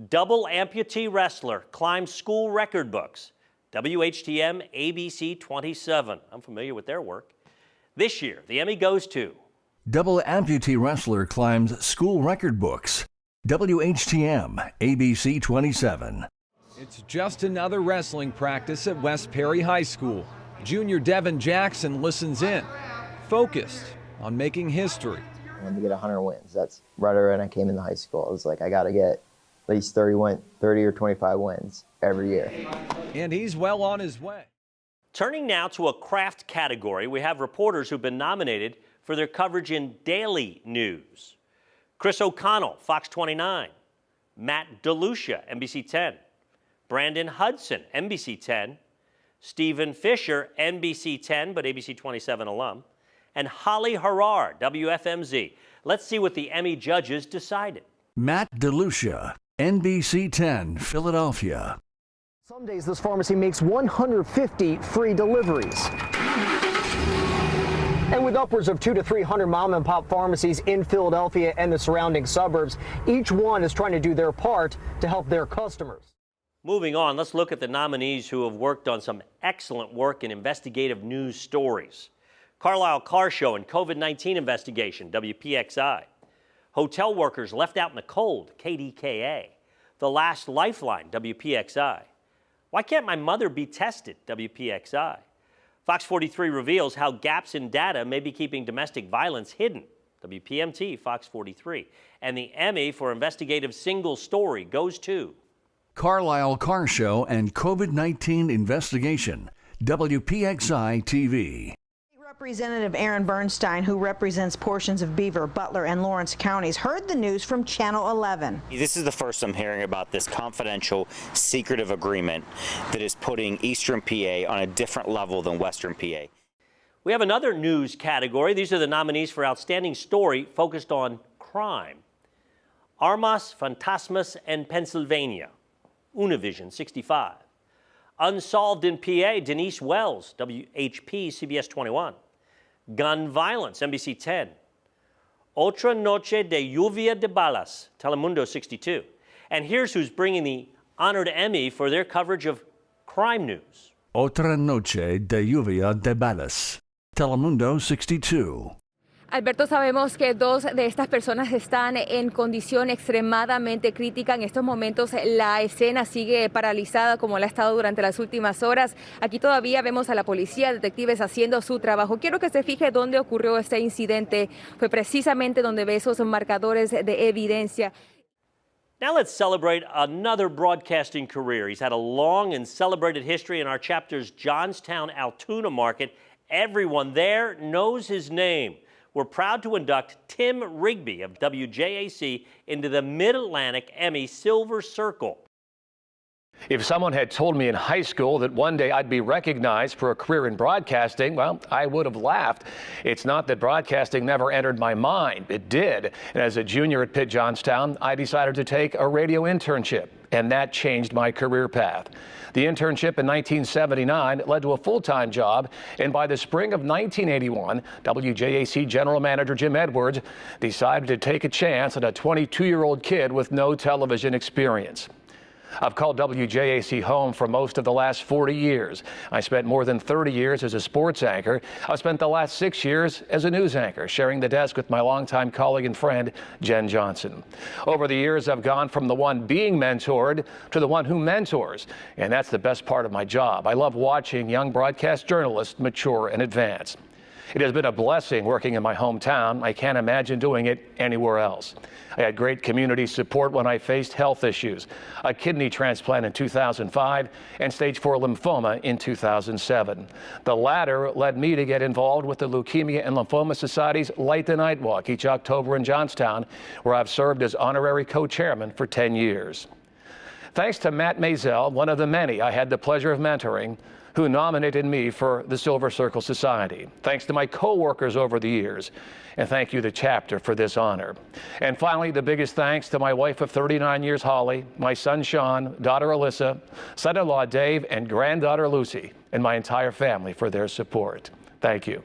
Double amputee wrestler climbs school record books. WHTM ABC 27. I'm familiar with their work. This year, the Emmy goes to Double amputee wrestler climbs school record books. WHTM ABC 27. It's just another wrestling practice at West Perry High School. Junior Devin Jackson listens in, focused on making history. I wanted to get 100 wins. That's right when I came into high school. I was like, I got to get at least 30 or 25 wins every year. And he's well on his way. Turning now to a craft category, we have reporters who've been nominated for their coverage in daily news. Chris O'Connell, Fox 29. Matt DeLucia, NBC 10. Brandon Hudson, NBC 10. Stephen Fisher, NBC 10, but ABC 27 alum. And Holly Harrar, WFMZ. Let's see what the Emmy judges decided. Matt DeLucia, NBC 10, Philadelphia. Some days this pharmacy makes 150 free deliveries. And with upwards of 200 to 300 mom and pop pharmacies in Philadelphia and the surrounding suburbs, each one is trying to do their part to help their customers. Moving on, let's look at the nominees who have worked on some excellent work in investigative news stories. Carlisle Car Show and COVID-19 investigation, WPXI. Hotel workers left out in the cold, KDKA. The Last Lifeline, WPXI. Why can't my mother be tested, WPXI. Fox 43 reveals how gaps in data may be keeping domestic violence hidden, WPMT, Fox 43. And the Emmy for investigative single story goes to Carlisle Car Show and COVID-19 investigation, WPXI TV. Representative Aaron Bernstein, who represents portions of Beaver, Butler, and Lawrence counties, heard the news from Channel 11. This is the first I'm hearing about this confidential, secretive agreement that is putting Eastern PA on a different level than Western PA. We have another news category. These are the nominees for Outstanding Story focused on crime. Armas Fantasmas in Pennsylvania, Univision 65. Unsolved in PA, Denise Wells, WHP, CBS 21. Gun Violence, NBC 10. Otra Noche de Lluvia de Balas, Telemundo 62. And here's who's bringing the honored Emmy for their coverage of crime news. Otra Noche de Lluvia de Balas, Telemundo 62. Alberto, sabemos que dos de estas personas están en condición extremadamente crítica. En estos momentos la escena sigue paralizada como la ha estado durante las últimas horas. Aquí todavía vemos a la policía, detectives haciendo su trabajo. Quiero que se fije dónde ocurrió este incidente. Fue precisamente donde ve esos marcadores de evidencia. Now let's celebrate another broadcasting career. He's had a long and celebrated history in our chapter's Johnstown Altoona market Everyone there knows his name. We're proud to induct Tim Rigby of WJAC into the Mid-Atlantic Emmy Silver Circle. If someone had told me in high school that one day I'd be recognized for a career in broadcasting, well, I would have laughed. It's not that broadcasting never entered my mind. It did. And as a junior at Pitt Johnstown, I decided to take a radio internship, and that changed my career path. The internship in 1979 led to a full-time job, and by the spring of 1981, WJAC General Manager Jim Edwards decided to take a chance on a 22-year-old kid with no television experience. I've called WJAC home for most of the last 40 years. I spent more than 30 years as a sports anchor. I've spent the last 6 years as a news anchor, sharing the desk with my longtime colleague and friend, Jen Johnson. Over the years, I've gone from the one being mentored to the one who mentors, and that's the best part of my job. I love watching young broadcast journalists mature and advance. It has been a blessing working in my hometown. I can't imagine doing it anywhere else. I had great community support when I faced health issues, a kidney transplant in 2005 and stage 4 lymphoma in 2007. The latter led me to get involved with the Leukemia and Lymphoma Society's Light the Night Walk each October in Johnstown, where I've served as honorary co-chairman for 10 years. Thanks to Matt Maisel, one of the many I had the pleasure of mentoring, who nominated me for the Silver Circle Society. Thanks to my co-workers over the years, and thank you, the chapter, for this honor. And finally, the biggest thanks to my wife of 39 years, Holly, my son, Sean, daughter, Alyssa, son-in-law, Dave, and granddaughter, Lucy, and my entire family for their support. Thank you.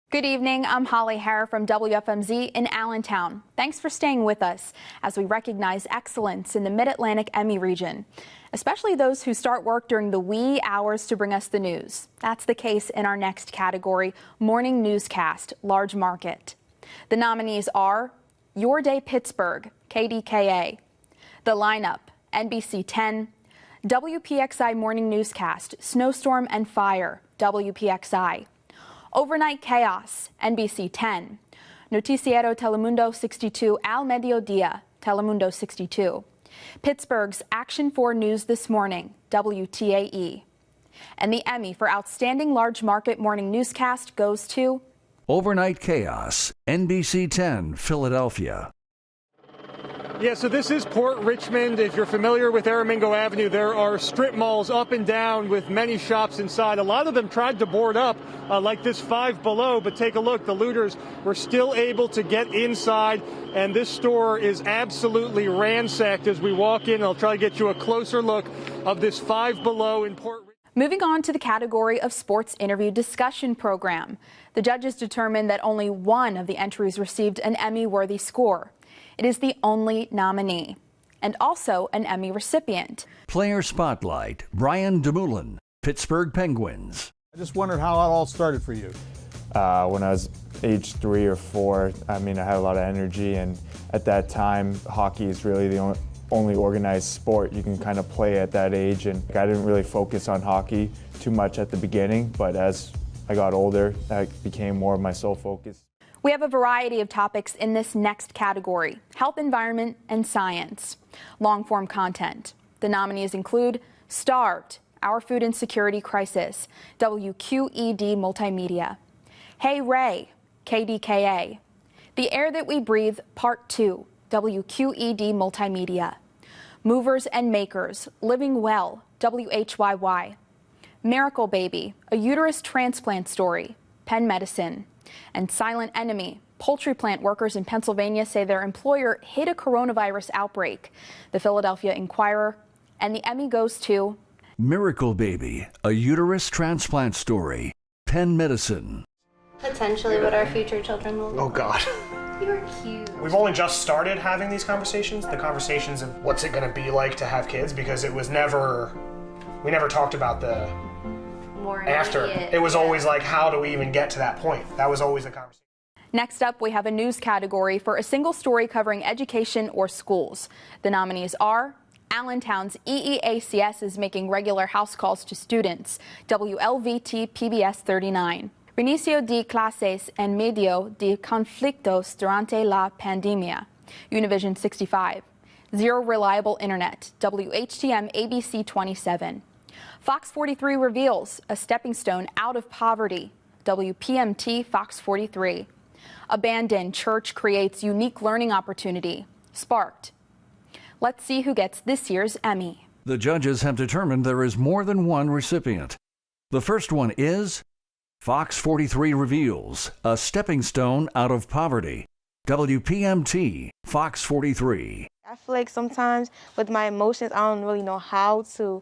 Good evening, I'm Holly Harrer from WFMZ in Allentown. Thanks for staying with us as we recognize excellence in the Mid-Atlantic Emmy region, especially those who start work during the wee hours to bring us the news. That's the case in our next category, Morning Newscast, Large Market. The nominees are Your Day Pittsburgh, KDKA. The lineup, NBC 10, WPXI Morning Newscast, Snowstorm and Fire, WPXI. Overnight Chaos, NBC 10. Noticiero Telemundo 62 al Mediodía, Telemundo 62. Pittsburgh's Action 4 News This Morning, WTAE. And the Emmy for Outstanding Large Market Morning Newscast goes to Overnight Chaos, NBC 10, Philadelphia. Yeah, so this is Port Richmond. If you're familiar with Aramingo Avenue, there are strip malls up and down with many shops inside. A lot of them tried to board up, like this Five Below, but take a look. The looters were still able to get inside, and this store is absolutely ransacked as we walk in. I'll try to get you a closer look of this Five Below in Port Richmond. Moving on to the category of Sports Interview Discussion Program. The judges determined that only one of the entries received an Emmy-worthy score. It is the only nominee, and also an Emmy recipient. Player Spotlight, Brian DeMullen, Pittsburgh Penguins. I just wondered how it all started for you. When I was age 3 or 4, I had a lot of energy, and at that time, hockey is really the only organized sport you can kind of play at that age, and I didn't really focus on hockey too much at the beginning, but as I got older, that became more of my sole focus. We have a variety of topics in this next category: health, environment, and science. Long-form content. The nominees include Starved, Our Food Insecurity Crisis, WQED Multimedia. Hey Ray, KDKA. The Air That We Breathe, Part 2, WQED Multimedia. Movers and Makers, Living Well, WHYY. Miracle Baby, a uterus transplant story, Penn Medicine. And Silent Enemy, poultry plant workers in Pennsylvania say their employer hid a coronavirus outbreak. The Philadelphia Inquirer. And the Emmy goes to Miracle Baby, a uterus transplant story, Penn Medicine. Potentially what our future children will be. Oh God. You're cute. We've only just started having these conversations, the conversations of what's it gonna be like to have kids, because we never talked about the more after. It was always like, how do we even get to that point? That was always the conversation. Next up, we have a news category for a single story covering education or schools. The nominees are Allentown's EEACS is making regular house calls to students, WLVT PBS 39. Reinicio de clases en medio de conflictos durante la pandemia, Univision 65. Zero reliable internet, WHTM ABC 27. Fox 43 reveals a stepping stone out of poverty. WPMT Fox 43. Abandoned church creates unique learning opportunity. Sparked. Let's see who gets this year's Emmy. The judges have determined there is more than one recipient. The first one is Fox 43 reveals a stepping stone out of poverty. WPMT Fox 43. I feel like sometimes with my emotions, I don't really know how to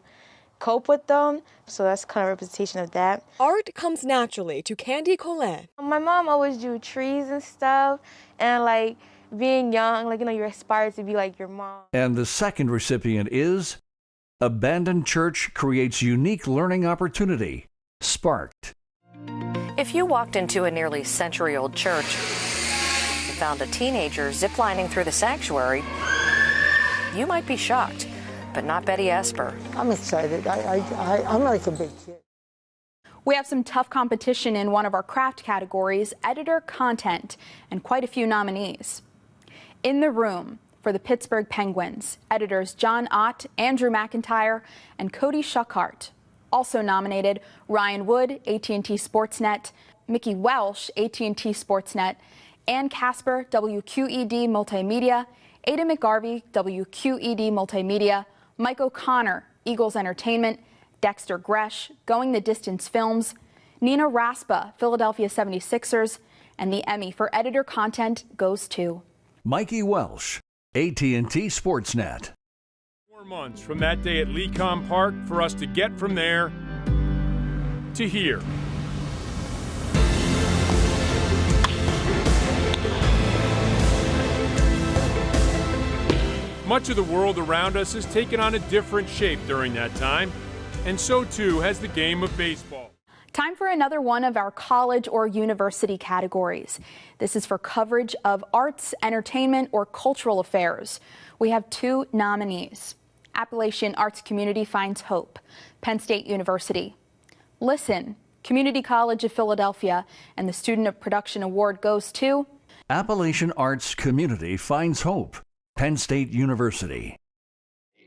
cope with them. So that's kind of a representation of that. Art comes naturally to Candy Colette. My mom always drew trees and stuff. And like being young, like, you aspire to be like your mom. And the second recipient is Abandoned Church Creates Unique Learning Opportunity. Sparked. If you walked into a nearly century-old church and found a teenager ziplining through the sanctuary, you might be shocked, but not Betty Esper. I'm excited. I'm like a big kid. We have some tough competition in one of our craft categories, editor content, and quite a few nominees. In the room for the Pittsburgh Penguins, editors John Ott, Andrew McIntyre, and Cody Schuckhart. Also nominated, Ryan Wood, AT&T Sportsnet, Mickey Welsh, AT&T Sportsnet, Ann Casper, WQED Multimedia, Ada McGarvey, WQED Multimedia, Mike O'Connor, Eagles Entertainment, Dexter Gresh, Going the Distance Films, Nina Raspa, Philadelphia 76ers, and the Emmy for editor content goes to Mikey Welsh, AT&T Sportsnet. 4 months from that day at Lecom Park for us to get from there to here. Much of the world around us has taken on a different shape during that time, and so too has the game of baseball. Time for another one of our college or university categories. This is for coverage of arts, entertainment, or cultural affairs. We have 2 nominees. Appalachian Arts Community Finds Hope, Penn State University. Listen, Community College of Philadelphia, and the Student of Production Award goes to Appalachian Arts Community Finds Hope, Penn State University.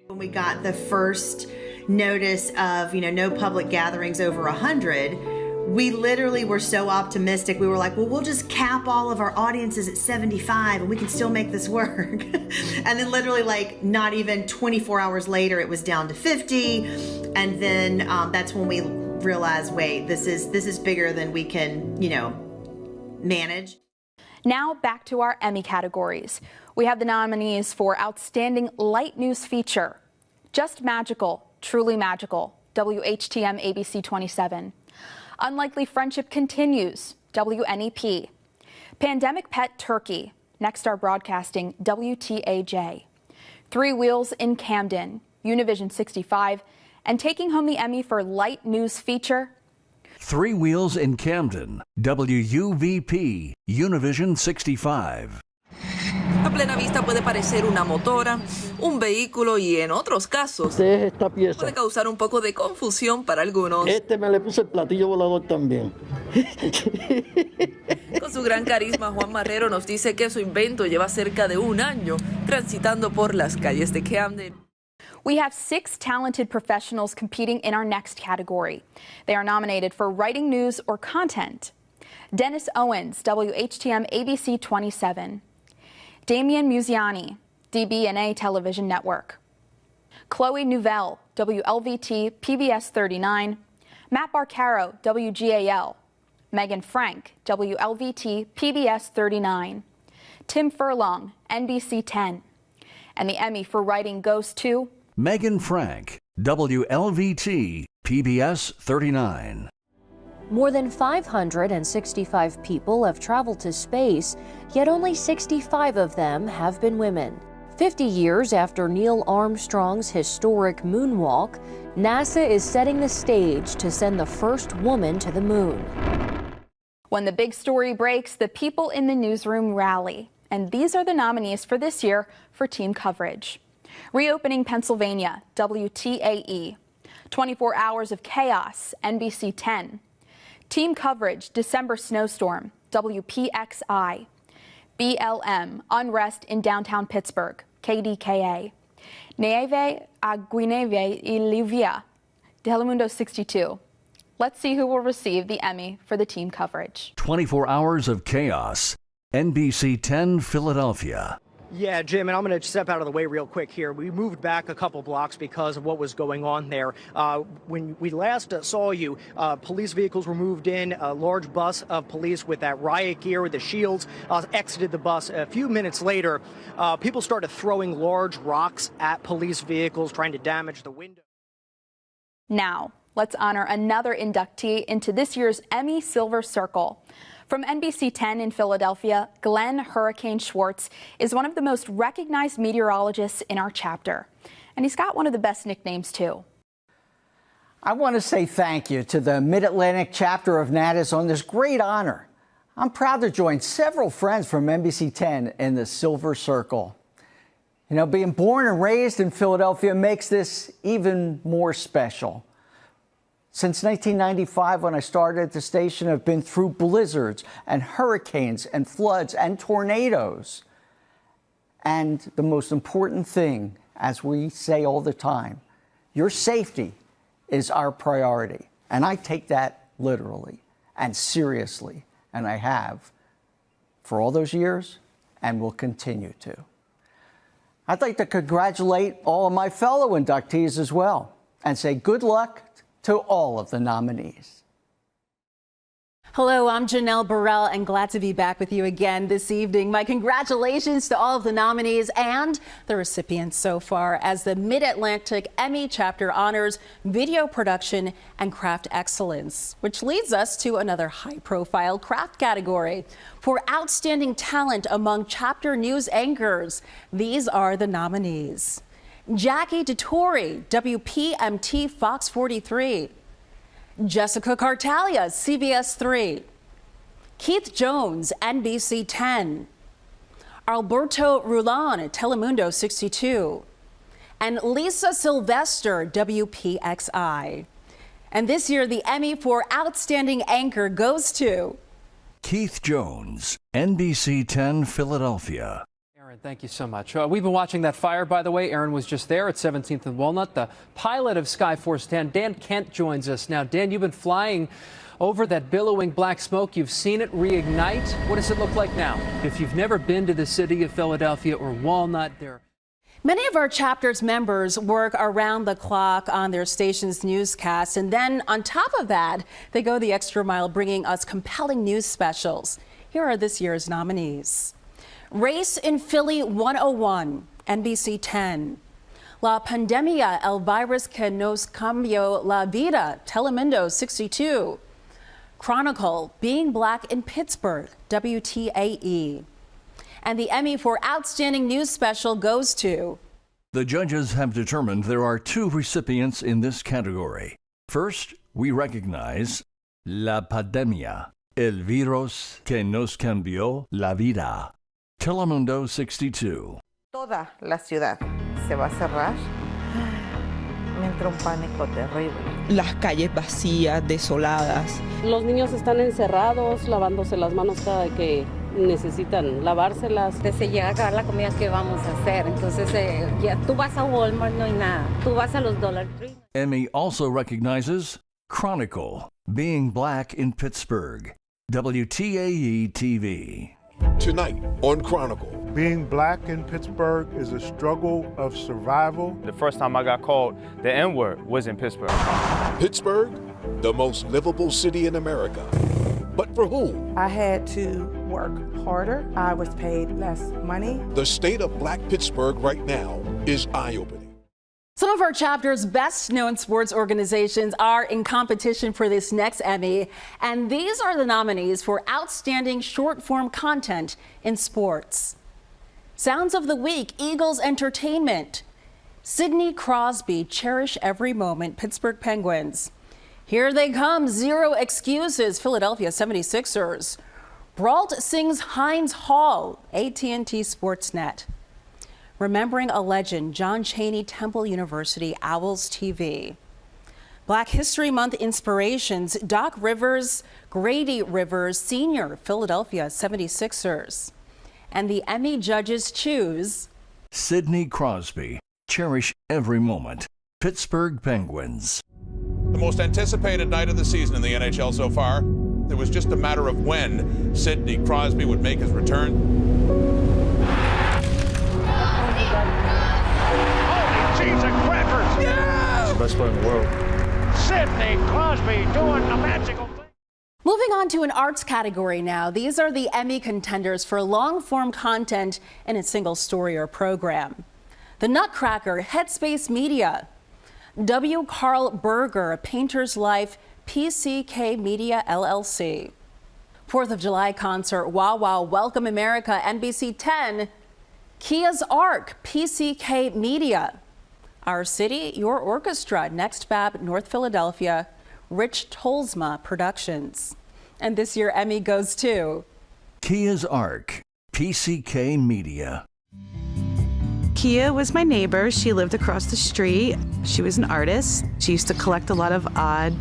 When we got the first notice of, no public gatherings over 100, we literally were so optimistic. We were like, well, we'll just cap all of our audiences at 75 and we can still make this work. And then literally not even 24 hours later, it was down to 50. And then that's when we realized, wait, this is bigger than we can, manage. Now back to our Emmy categories. We have the nominees for Outstanding Light News Feature, Just Magical, Truly Magical, WHTM ABC 27. Unlikely Friendship Continues, WNEP. Pandemic Pet Turkey, Nexstar Broadcasting, WTAJ. Three Wheels in Camden, Univision 65. And taking home the Emmy for Light News Feature, Three Wheels in Camden, WUVP, Univision 65. A plena vista puede parecer una motora, un vehículo y en otros casos Esta pieza. puede causar un poco de confusión para algunos. Me le puse el platillo volador también. Con su gran carisma, Juan Marrero nos dice que su invento lleva cerca de un año transitando por las calles de Camden. We have 6 talented professionals competing in our next category. They are nominated for writing news or content. Dennis Owens, WHTM ABC 27. Damian Musiani, DBNA Television Network. Chloe Nouvelle, WLVT PBS 39. Matt Barcaro, WGAL. Megan Frank, WLVT PBS 39. Tim Furlong, NBC 10. And the Emmy for writing goes to Megan Frank, WLVT PBS 39. More than 565 people have traveled to space, yet only 65 of them have been women. 50 years after Neil Armstrong's historic moonwalk, NASA is setting the stage to send the first woman to the moon. When the big story breaks, the people in the newsroom rally. And these are the nominees for this year for team coverage. Reopening Pennsylvania, WTAE. 24 Hours of Chaos, NBC 10. Team coverage, December Snowstorm, WPXI. BLM, Unrest in Downtown Pittsburgh, KDKA. Nieve a Guineve y Lluvia, Telemundo 62. Let's see who will receive the Emmy for the team coverage. 24 hours of chaos. NBC 10 Philadelphia. Yeah, Jim, and I'm going to step out of the way real quick here. We moved back a couple blocks because of what was going on there. When we last saw you, police vehicles were moved in. A large bus of police with that riot gear, with the shields, exited the bus. A few minutes later, people started throwing large rocks at police vehicles, trying to damage the window. Now, let's honor another inductee into this year's Emmy Silver Circle. From NBC 10 in Philadelphia, Glenn Hurricane Schwartz is one of the most recognized meteorologists in our chapter. And he's got one of the best nicknames, too. I want to say thank you to the Mid-Atlantic chapter of NATAS on this great honor. I'm proud to join several friends from NBC 10 in the Silver Circle. You know, being born and raised in Philadelphia makes this even more special. Since 1995, when I started at the station, I've been through blizzards and hurricanes and floods and tornadoes. And the most important thing, as we say all the time, your safety is our priority. And I take that literally and seriously, and I have for all those years and will continue to. I'd like to congratulate all of my fellow inductees as well and say good luck to all of the nominees. Hello, I'm Janelle Burrell and glad to be back with you again this evening. My congratulations to all of the nominees and the recipients so far as the Mid-Atlantic Emmy chapter honors video production and craft excellence, which leads us to another high-profile craft category. For outstanding talent among chapter news anchors, these are the nominees. Jackie DeTore, WPMT Fox 43. Jessica Cartalia, CBS 3. Keith Jones, NBC 10. Alberto Rulon, Telemundo 62. And Lisa Sylvester, WPXI. And this year, the Emmy for Outstanding Anchor goes to Keith Jones, NBC 10 Philadelphia. Aaron, thank you so much. We've been watching that fire, by the way. Aaron was just there at 17th and Walnut. The pilot of Skyforce 10, Dan Kent, joins us now. Dan, you've been flying over that billowing black smoke. You've seen it reignite. What does it look like now? If you've never been to the city of Philadelphia or Walnut, there. Many of our chapter's members work around the clock on their station's newscasts, and then on top of that, they go the extra mile bringing us compelling news specials. Here are this year's nominees. Race in Philly 101, NBC 10. La pandemia, el virus que nos cambió la vida, Telemundo 62. Chronicle, being black in Pittsburgh, WTAE. And the Emmy for Outstanding News Special goes to. The judges have determined there are two recipients in this category. First, we recognize La pandemia, el virus que nos cambió la vida. Telemundo 62. Toda la ciudad se va a cerrar. Me entra un pánico terrible. Las calles vacías, desoladas. Los niños están encerrados, lavándose las manos cada vez que necesitan lavárselas. Se llega a acabar la comida, ¿qué vamos a hacer? Entonces, ya tú vas a Walmart, no hay nada. Tú vas a los Dollar Tree. Emmy also recognizes Chronicle, being black in Pittsburgh. WTAE TV. Tonight on Chronicle. Being black in Pittsburgh is a struggle of survival. The first time I got called the N-word was in Pittsburgh. Pittsburgh, the most livable city in America. But for whom? I had to work harder. I was paid less money. The state of black Pittsburgh right now is eye-opening. Some of our chapter's best known sports organizations are in competition for this next Emmy, and these are the nominees for outstanding short form content in sports. Sounds of the Week, Eagles Entertainment. Sidney Crosby, Cherish Every Moment, Pittsburgh Penguins. Here They Come, Zero Excuses, Philadelphia 76ers. Brault sings Heinz Hall, AT&T Sportsnet. Remembering a Legend, John Chaney Temple University, Owls TV. Black History Month inspirations, Doc Rivers, Grady Rivers Sr., Philadelphia 76ers. And the Emmy judges choose Sidney Crosby, Cherish Every Moment, Pittsburgh Penguins. The most anticipated night of the season in the NHL so far. It was just a matter of when Sidney Crosby would make his return. Holy cheese and crackers! Yeah! He's the best player in the world. Sidney Crosby doing a magical thing. Moving on to an arts category now. These are the Emmy contenders for long-form content in a single story or program. The Nutcracker, Headspace Media. W. Carl Berger, A Painter's Life, PCK Media LLC. 4th of July concert, Wow Wow, Welcome America, NBC 10. Kia's Ark, PCK Media. Our City, Your Orchestra, Next Fab, North Philadelphia, Rich Tolsma Productions. And this year Emmy goes to Kia's Ark, PCK Media. Kia was my neighbor. She lived across the street. She was an artist. She used to collect a lot of odd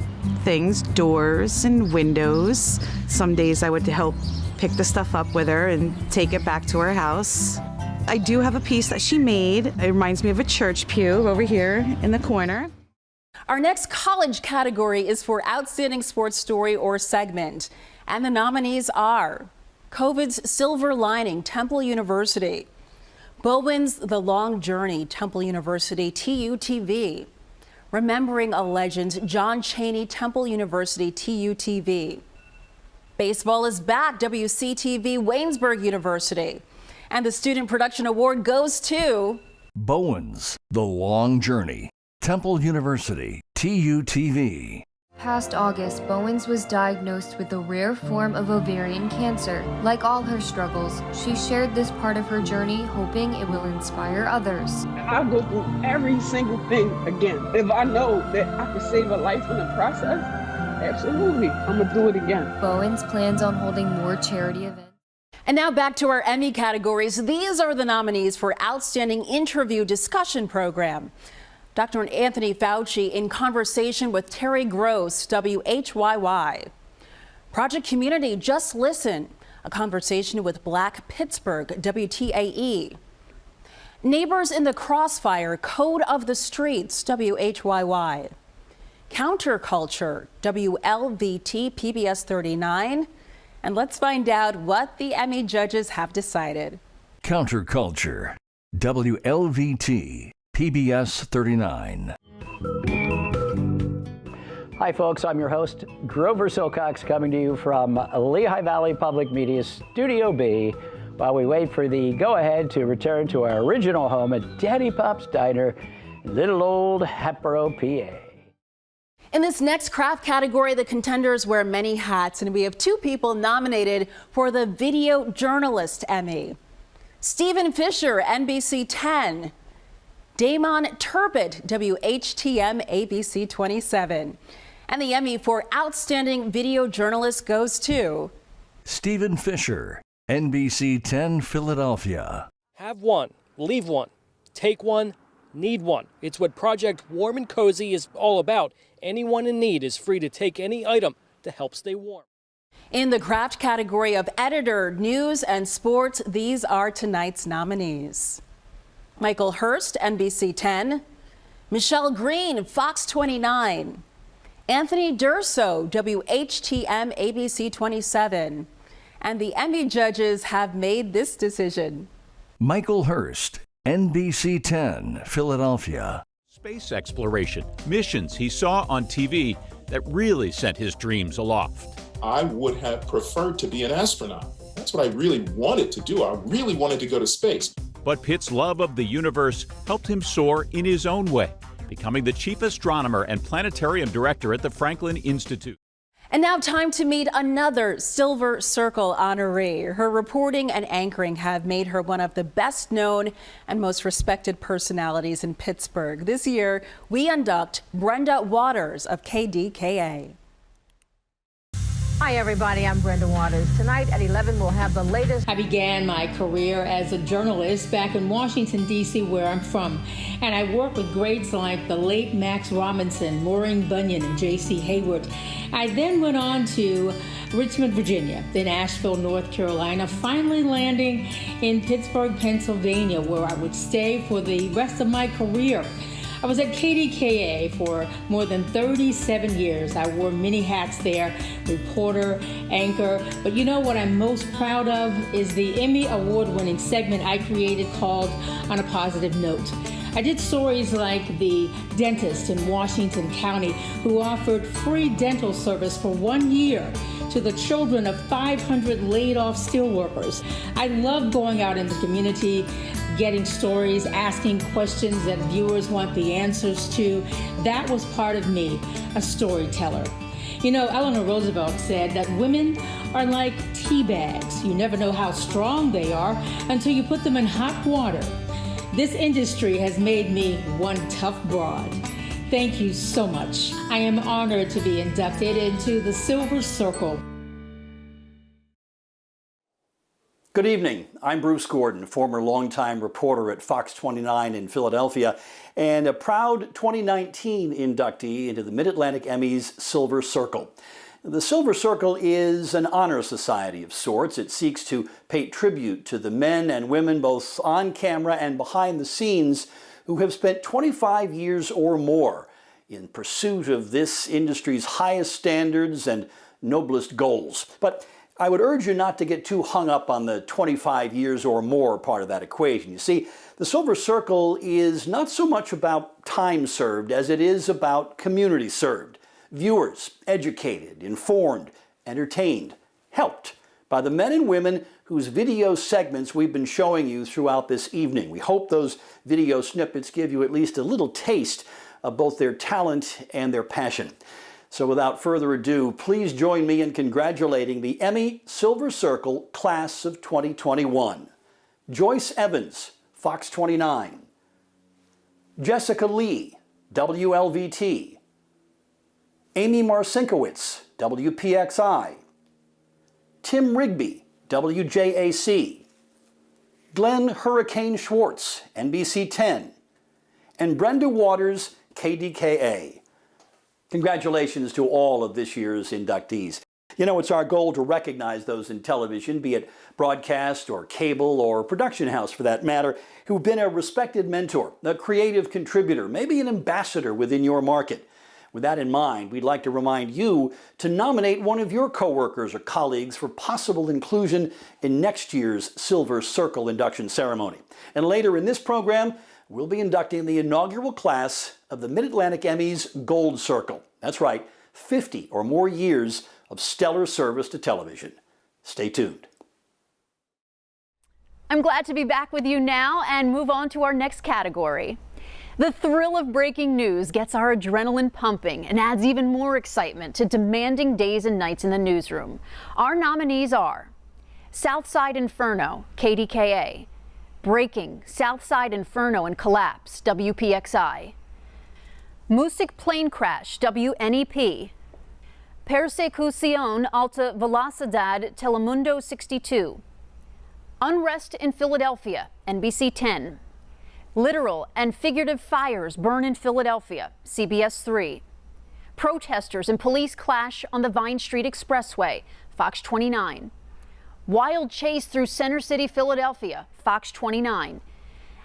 things, doors and windows. Some days I would help pick the stuff up with her and take it back to her house. I do have a piece that she made. It reminds me of a church pew over here in the corner. Our next college category is for Outstanding Sports Story or Segment. And the nominees are COVID's Silver Lining, Temple University. Bowen's The Long Journey, Temple University, TUTV. Remembering a Legend, John Chaney, Temple University, TUTV. Baseball is Back, WCTV, Waynesburg University. And the Student Production Award goes to Bowen's The Long Journey, Temple University, TUTV. Past August, Bowens was diagnosed with a rare form of ovarian cancer. Like all her struggles, she shared this part of her journey, hoping it will inspire others. I'll go through every single thing again. If I know that I can save a life in the process, absolutely, I'm gonna do it again. Bowens plans on holding more charity events. And now back to our Emmy categories. These are the nominees for Outstanding Interview Discussion Program. Dr. Anthony Fauci in conversation with Terry Gross, WHYY. Project Community, Just Listen, a conversation with Black Pittsburgh, WTAE. Neighbors in the Crossfire, Code of the Streets, WHYY. Counterculture, WLVT, PBS 39. And let's find out what the Emmy judges have decided. Counterculture, WLVT, PBS 39. Hi, folks. I'm your host, Grover Silcox, coming to you from Lehigh Valley Public Media Studio B, while we wait for the go-ahead to return to our original home at Daddy Pop's Diner in little old Hatboro, PA. In this next craft category, the contenders wear many hats, and we have two people nominated for the Video Journalist Emmy. Stephen Fisher, NBC 10. Damon Turbot, WHTM ABC 27. And the Emmy for Outstanding Video Journalist goes to Stephen Fisher, NBC 10 Philadelphia. Have one, leave one, take one, need one. It's what Project Warm and Cozy is all about. Anyone in need is free to take any item to help stay warm. In the craft category of editor, news, and sports, these are tonight's nominees. Michael Hurst, NBC 10. Michelle Green, Fox 29. Anthony Durso, WHTM ABC 27. And the Emmy judges have made this decision. Michael Hurst, NBC 10, Philadelphia. Space exploration, missions he saw on TV that really sent his dreams aloft. I would have preferred to be an astronaut. That's what I really wanted to do. I really wanted to go to space. But Pitt's love of the universe helped him soar in his own way, becoming the chief astronomer and planetarium director at the Franklin Institute. And now time to meet another Silver Circle honoree. Her reporting and anchoring have made her one of the best known and most respected personalities in Pittsburgh. This year, we induct Brenda Waters of KDKA. Hi everybody, I'm Brenda Waters. Tonight at 11 we'll have the latest. I began my career as a journalist back in Washington, D.C., where I'm from. And I worked with greats like the late Max Robinson, Maureen Bunyan, and J.C. Hayward. I then went on to Richmond, Virginia, then Asheville, North Carolina, finally landing in Pittsburgh, Pennsylvania, where I would stay for the rest of my career. I was at KDKA for more than 37 years. I wore many hats there, reporter, anchor. But you know what I'm most proud of is the Emmy award-winning segment I created called On a Positive Note. I did stories like the dentist in Washington County who offered free dental service for 1 year to the children of 500 laid-off steelworkers. I love going out in the community, getting stories, asking questions that viewers want the answers to. That was part of me, a storyteller. You know, Eleanor Roosevelt said that women are like tea bags. You never know how strong they are until you put them in hot water. This industry has made me one tough broad. Thank you so much. I am honored to be inducted into the Silver Circle. Good evening. I'm Bruce Gordon, former longtime reporter at Fox 29 in Philadelphia, and a proud 2019 inductee into the Mid-Atlantic Emmys Silver Circle. The Silver Circle is an honor society of sorts. It seeks to pay tribute to the men and women, both on camera and behind the scenes, who have spent 25 years or more in pursuit of this industry's highest standards and noblest goals. But I would urge you not to get too hung up on the 25 years or more part of that equation. You see, the Silver Circle is not so much about time served as it is about community served. Viewers educated, informed, entertained, helped by the men and women whose video segments we've been showing you throughout this evening. We hope those video snippets give you at least a little taste of both their talent and their passion. So without further ado, please join me in congratulating the Emmy Silver Circle Class of 2021. Joyce Evans, Fox 29. Jessica Lee, WLVT. Amy Marcinkowitz, WPXI. Tim Rigby, WJAC. Glenn Hurricane Schwartz, NBC 10. And Brenda Waters, KDKA. Congratulations to all of this year's inductees. You know, it's our goal to recognize those in television, be it broadcast or cable or production house for that matter, who've been a respected mentor, a creative contributor, maybe an ambassador within your market. With that in mind, we'd like to remind you to nominate one of your coworkers or colleagues for possible inclusion in next year's Silver Circle induction ceremony. And later in this program, we'll be inducting the inaugural class of the Mid-Atlantic Emmys Gold Circle. That's right, 50 or more years of stellar service to television. Stay tuned. I'm glad to be back with you now and move on to our next category. The thrill of breaking news gets our adrenaline pumping and adds even more excitement to demanding days and nights in the newsroom. Our nominees are Southside Inferno, KDKA, Breaking, Southside Inferno and Collapse, WPXI, Music Plane Crash, WNEP, Persecución Alta Velocidad, Telemundo 62, Unrest in Philadelphia, NBC 10, Literal and Figurative Fires Burn in Philadelphia, CBS 3, Protesters and Police Clash on the Vine Street Expressway, Fox 29, Wild Chase through Center City, Philadelphia, Fox 29.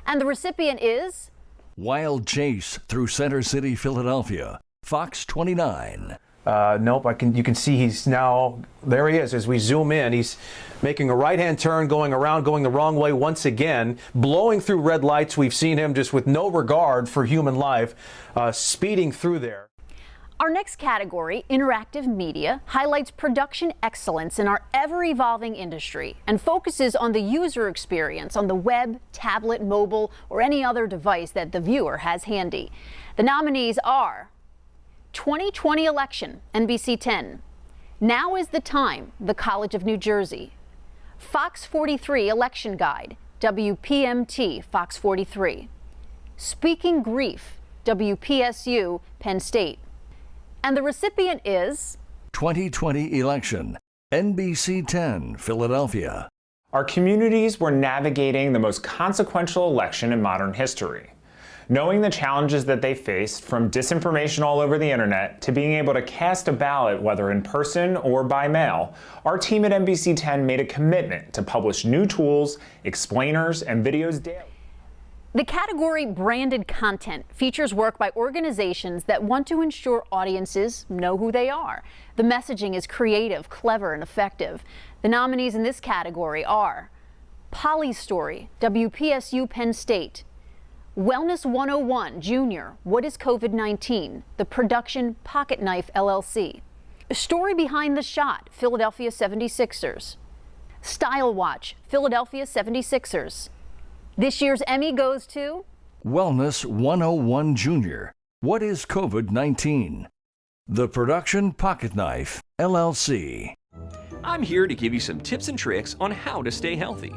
And the recipient is Wild Chase through Center City, Philadelphia, Fox 29. Nope, you can see he's now, there he is as we zoom in. He's making a right-hand turn, going around, going the wrong way once again, blowing through red lights. We've seen him just with no regard for human life, speeding through there. Our next category, interactive media, highlights production excellence in our ever-evolving industry and focuses on the user experience on the web, tablet, mobile, or any other device that the viewer has handy. The nominees are 2020 election, NBC 10. Now is the time, the College of New Jersey. Fox 43 election guide, WPMT, Fox 43. Speaking Grief, WPSU, Penn State. And the recipient is 2020 election, NBC 10, Philadelphia. Our communities were navigating the most consequential election in modern history. Knowing the challenges that they faced, from disinformation all over the internet to being able to cast a ballot whether in person or by mail, our team at NBC 10 made a commitment to publish new tools, explainers, and videos daily. The category Branded Content features work by organizations that want to ensure audiences know who they are. The messaging is creative, clever, and effective. The nominees in this category are Polly's Story, WPSU Penn State; Wellness 101, Junior, What is COVID-19? The production Pocket Knife LLC; Story Behind the Shot, Philadelphia 76ers; Style Watch, Philadelphia 76ers. This year's Emmy goes to Wellness 101 Junior, What is COVID-19? The production Pocket Knife LLC. I'm here to give you some tips and tricks on how to stay healthy.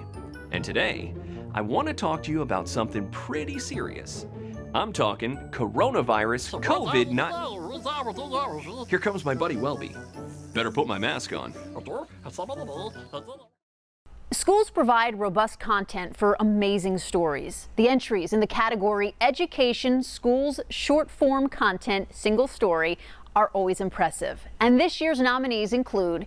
And today, I want to talk to you about something pretty serious. I'm talking coronavirus COVID-19. Here comes my buddy Welby. Better put my mask on. Schools provide robust content for amazing stories. The entries in the category Education, Schools, Short Form Content, Single Story are always impressive. And this year's nominees include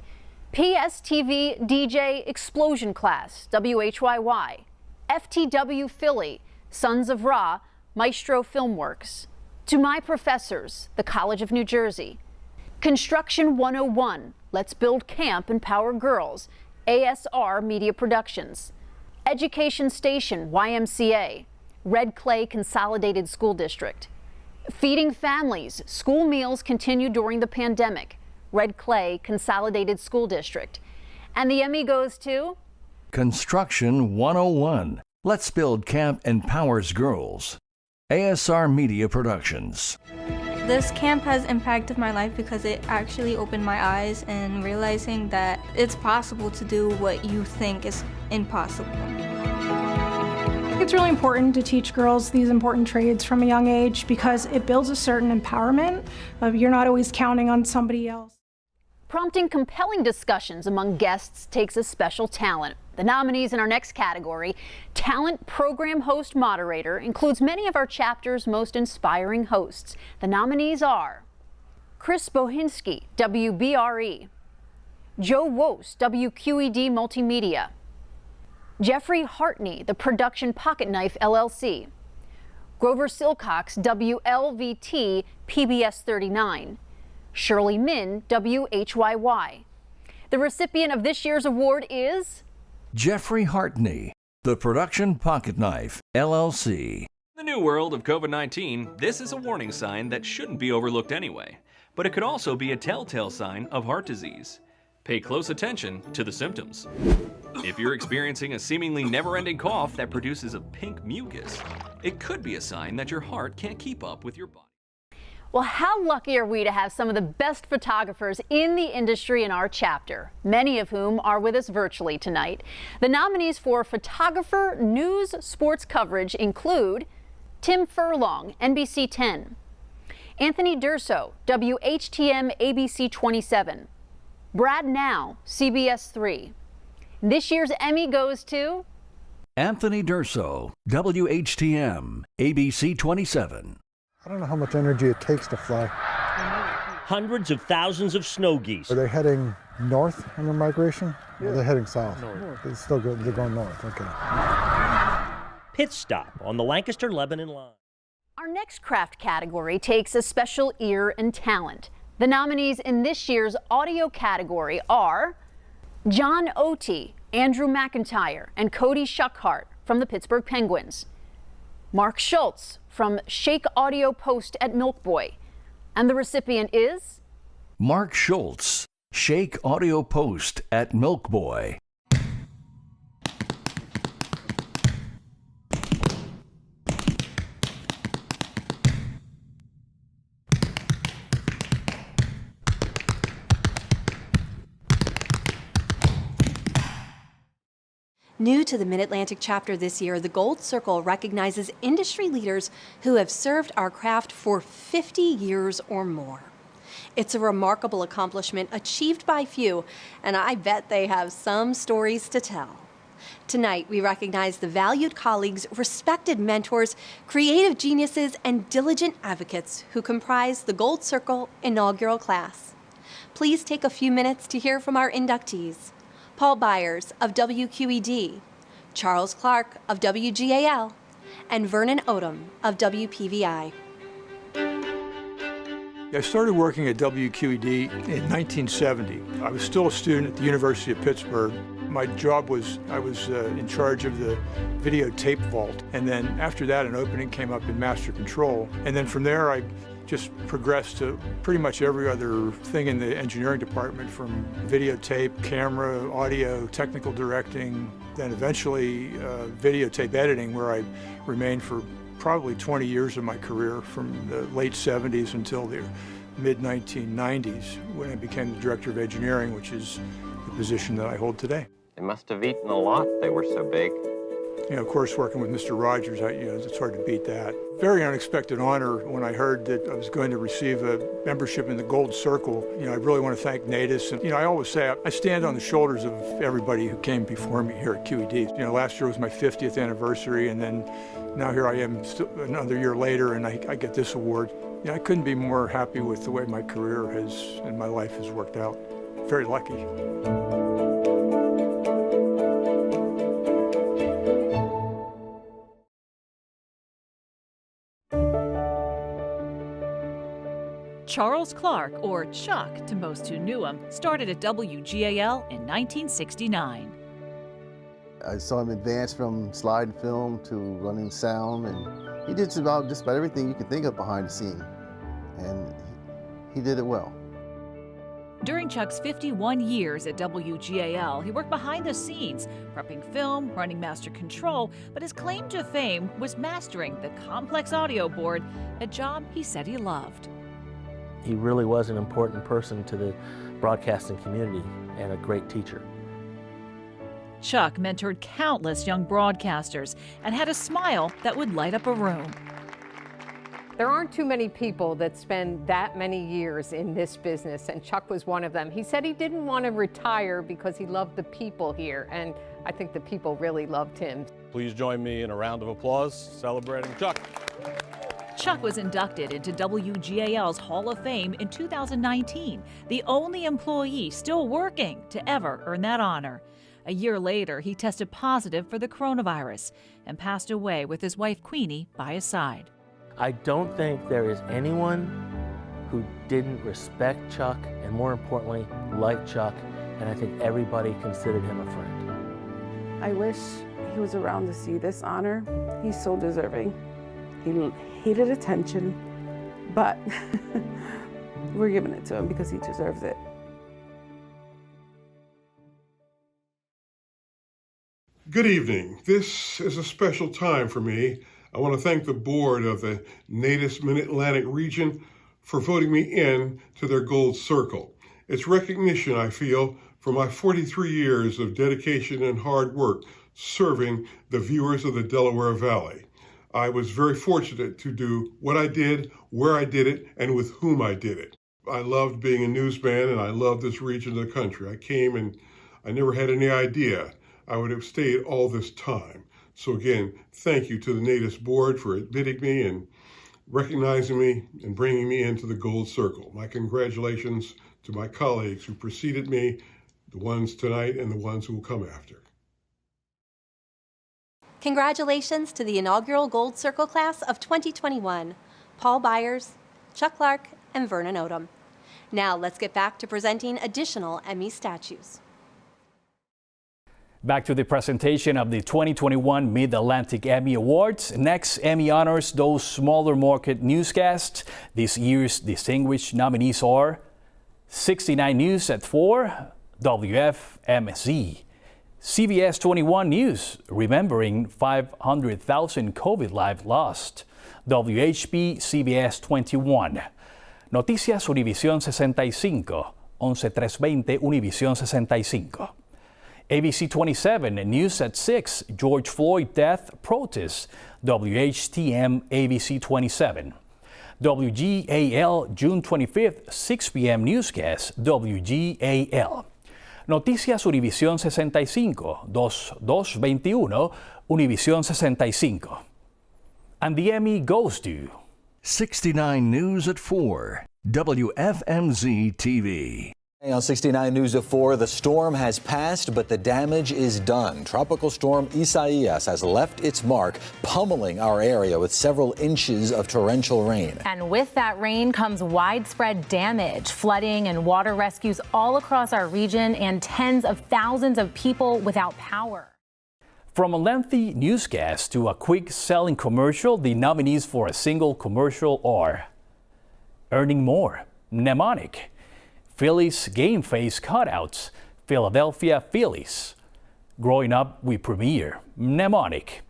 PSTV DJ Explosion Class, WHYY; FTW Philly, Sons of Ra, Maestro Filmworks; To My Professors, the College of New Jersey; Construction 101, Let's Build Camp, Empower Girls, ASR Media Productions; Education Station, YMCA, Red Clay Consolidated School District; Feeding Families, School Meals Continue During the Pandemic, Red Clay Consolidated School District. And the Emmy goes to Construction 101, Let's Build Camp Empowers Girls, ASR Media Productions. This camp has impacted my life because it actually opened my eyes and realizing that it's possible to do what you think is impossible. It's really important to teach girls these important trades from a young age because it builds a certain empowerment of you're not always counting on somebody else. Prompting compelling discussions among guests takes a special talent. The nominees in our next category, Talent Program Host Moderator, includes many of our chapter's most inspiring hosts. The nominees are Chris Bohinski, WBRE; Joe Wos, WQED Multimedia; Jeffrey Hartney, the production Pocket Knife LLC; Grover Silcox, WLVT PBS 39; Shirley Min, WHYY. The recipient of this year's award is Jeffrey Hartney, the production Pocket Knife LLC. In the new world of COVID-19, this is a warning sign that shouldn't be overlooked anyway, but it could also be a telltale sign of heart disease. Pay close attention to the symptoms. If you're experiencing a seemingly never-ending cough that produces a pink mucus, it could be a sign that your heart can't keep up with your body. Well, how lucky are we to have some of the best photographers in the industry in our chapter, many of whom are with us virtually tonight. The nominees for Photographer News Sports Coverage include Tim Furlong, NBC 10; Anthony Durso, WHTM ABC 27; Brad Now, CBS 3. This year's Emmy goes to Anthony Durso, WHTM ABC 27. I don't know how much energy it takes to fly. Hundreds of thousands of snow geese. Are they heading north on their migration? Yeah. Or are they heading south? North. They're going north, okay. Pit stop on the Lancaster-Lebanon line. Our next craft category takes a special ear and talent. The nominees in this year's audio category are John Otey, Andrew McIntyre, and Cody Shuckhart from the Pittsburgh Penguins; Mark Schultz from Shake Audio Post at Milk Boy. And the recipient is Mark Schultz, Shake Audio Post at Milk Boy. New to the Mid-Atlantic chapter this year, the Gold Circle recognizes industry leaders who have served our craft for 50 years or more. It's a remarkable accomplishment achieved by few, and I bet they have some stories to tell. Tonight, we recognize the valued colleagues, respected mentors, creative geniuses, and diligent advocates who comprise the Gold Circle inaugural class. Please take a few minutes to hear from our inductees. Paul Byers of WQED, Charles Clark of WGAL, and Vernon Odom of WPVI. I started working at WQED in 1970. I was still a student at the University of Pittsburgh. My job was, I was in charge of the videotape vault. And then after that, an opening came up in master control. And then from there, I just progressed to pretty much every other thing in the engineering department, from videotape, camera, audio, technical directing, then eventually videotape editing, where I remained for probably 20 years of my career, from the late 70s until the mid-1990s, when I became the director of engineering, which is the position that I hold today. They must have eaten a lot, they were so big. You know, of course, working with Mr. Rogers, it's hard to beat that. Very unexpected honor when I heard that I was going to receive a membership in the Gold Circle. You know, I really want to thank Natus. And, I always say I stand on the shoulders of everybody who came before me here at QED. Last year was my 50th anniversary, and then now here I am another year later, and I get this award. I couldn't be more happy with the way my career and my life has worked out. Very lucky. Charles Clark, or Chuck to most who knew him, started at WGAL in 1969. I saw him advance from slide film to running sound, and he did just about everything you could think of behind the scene, and he did it well. During Chuck's 51 years at WGAL, he worked behind the scenes, prepping film, running master control, but his claim to fame was mastering the complex audio board, a job he said he loved. He really was an important person to the broadcasting community and a great teacher. Chuck mentored countless young broadcasters and had a smile that would light up a room. There aren't too many people that spend that many years in this business, and Chuck was one of them. He said he didn't want to retire because he loved the people here, and I think the people really loved him. Please join me in a round of applause celebrating Chuck. Chuck was inducted into WGAL's Hall of Fame in 2019, the only employee still working to ever earn that honor. A year later, he tested positive for the coronavirus and passed away with his wife Queenie by his side. I don't think there is anyone who didn't respect Chuck and, more importantly, like Chuck, and I think everybody considered him a friend. I wish he was around to see this honor. He's so deserving. He hated attention, but we're giving it to him because he deserves it. Good evening. This is a special time for me. I want to thank the board of the Natus Mid-Atlantic region for voting me in to their Gold Circle. It's recognition, I feel, for my 43 years of dedication and hard work serving the viewers of the Delaware Valley. I was very fortunate to do what I did, where I did it, and with whom I did it. I loved being a newsman, and I loved this region of the country. I came and I never had any idea I would have stayed all this time. So again, thank you to the Natus board for admitting me and recognizing me and bringing me into the Gold Circle. My congratulations to my colleagues who preceded me, the ones tonight and the ones who will come after. Congratulations to the inaugural Gold Circle class of 2021, Paul Byers, Chuck Clark, and Vernon Odom. Now let's get back to presenting additional Emmy statues. Back to the presentation of the 2021 Mid-Atlantic Emmy Awards. Next, Emmy honors those smaller market newscasts. This year's distinguished nominees are 69 News at 4, WFMZ. CBS 21 News, remembering 500,000 COVID lives lost. WHP CBS 21. Noticias Univisión 65, 11320 Univisión 65. ABC 27 News at 6, George Floyd death protest. WHTM ABC 27. WGAL June 25th, 6 p.m. newscast. WGAL. Noticias Univisión 65, 2221 Univisión 65. And the Emmy goes to 69 News at 4, WFMZ TV. On 69 News at 4, the storm has passed, but the damage is done. Tropical storm Isaias has left its mark, pummeling our area with several inches of torrential rain. And with that rain comes widespread damage, flooding and water rescues all across our region, and tens of thousands of people without power. From a lengthy newscast to a quick selling commercial, the nominees for a single commercial are Earning More, Mnemonic, Phillies Game Face Cutouts, Philadelphia Phillies, Growing Up with Premier, Mnemonic,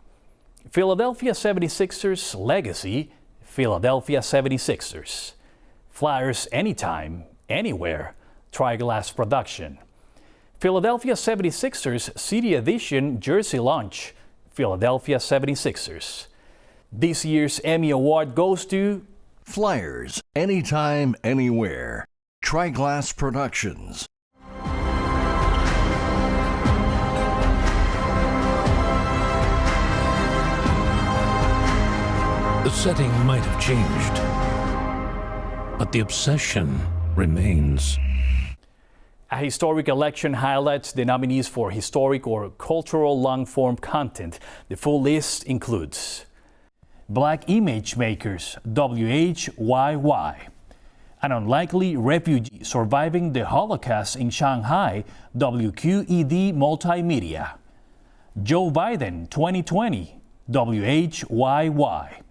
Philadelphia 76ers Legacy, Philadelphia 76ers, Flyers Anytime, Anywhere, Triglass Production, Philadelphia 76ers City Edition Jersey Lunch, Philadelphia 76ers. This year's Emmy Award goes to Flyers Anytime, Anywhere, Triglass Productions. The setting might have changed, but the obsession remains. A historic election highlights the nominees for historic or cultural long-form content. The full list includes Black Image Makers, WHYY, An Unlikely Refugee Surviving the Holocaust in Shanghai, WQED Multimedia, Joe Biden 2020, WHYY,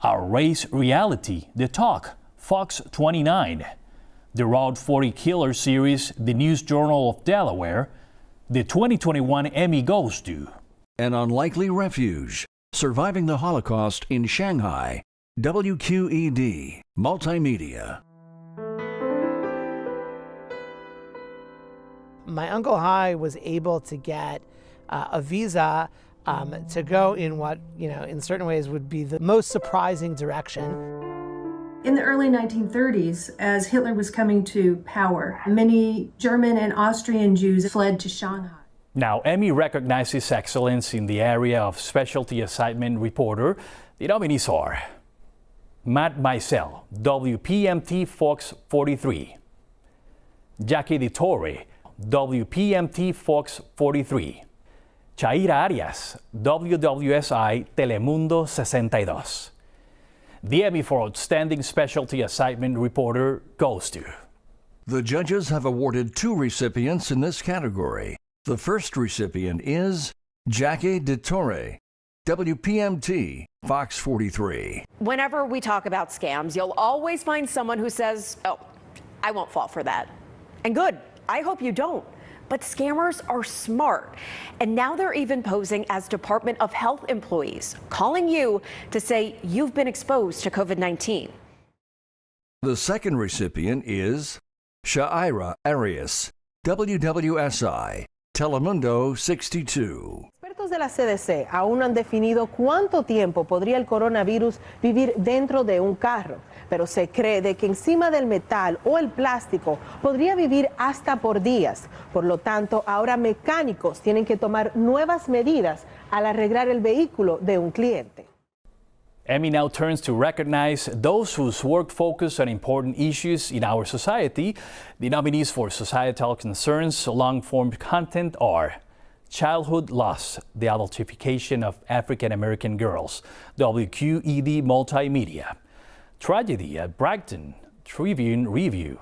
Our Race Reality, The Talk, Fox 29, the Route 40 Killer series, The News Journal of Delaware. The 2021 Emmy goes to An Unlikely Refuge, Surviving the Holocaust in Shanghai, WQED Multimedia. My Uncle Hai was able to get a visa to go in what, in certain ways would be the most surprising direction. In the early 1930s, as Hitler was coming to power, many German and Austrian Jews fled to Shanghai. Now, Emmy recognizes excellence in the area of specialty assignment reporter. The nominees are Matt Meisel, WPMT Fox 43, Jackie DeTore, WPMT Fox 43, Chaira Arias, WWSI Telemundo 62. The Emmy for Outstanding Specialty Assignment Reporter goes to. The judges have awarded 2 recipients in this category. The first recipient is Jackie DeTore, WPMT Fox 43. Whenever we talk about scams, you'll always find someone who says, "Oh, I won't fall for that." And good, I hope you don't. But scammers are smart. And now they're even posing as Department of Health employees, calling you to say you've been exposed to COVID-19. The second recipient is Chaira Arias, WWSI, Telemundo 62. Expertos de la CDC aún no han definido cuánto tiempo podría el coronavirus vivir dentro de un carro, pero se cree de que encima del metal o el plástico podría vivir hasta por días. Por lo tanto, ahora mecánicos tienen que tomar nuevas medidas al arreglar el vehículo de un cliente. Emmy now turns to recognize those whose work focus on important issues in our society. The nominees for societal concerns long-form content are Childhood Loss, the adultification of African American girls, WQED Multimedia, Tragedy at Bragton, Tribune Review,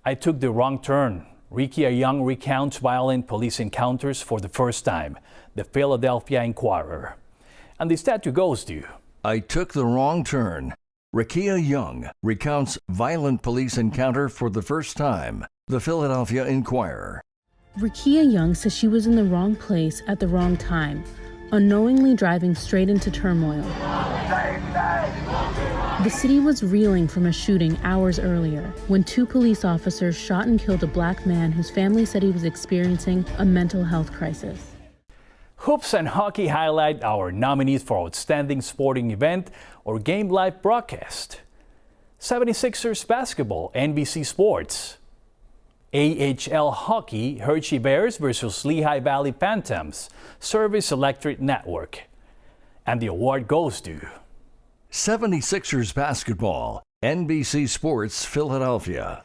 I Took the Wrong Turn, Ricky, a Young recounts violent police encounters for the first time, the Philadelphia Inquirer. And the statue goes to I Took the Wrong Turn. Ricky, a Young recounts violent police encounter for the first time, the Philadelphia Inquirer. Rikia Young says she was in the wrong place at the wrong time, unknowingly driving straight into turmoil. The city was reeling from a shooting hours earlier when 2 police officers shot and killed a black man whose family said he was experiencing a mental health crisis. Hoops and hockey highlight our nominees for Outstanding Sporting Event or Game Live Broadcast. 76ers Basketball, NBC Sports. AHL Hockey, Hershey Bears versus Lehigh Valley Phantoms, Service Electric Network. And the award goes to 76ers Basketball, NBC Sports Philadelphia.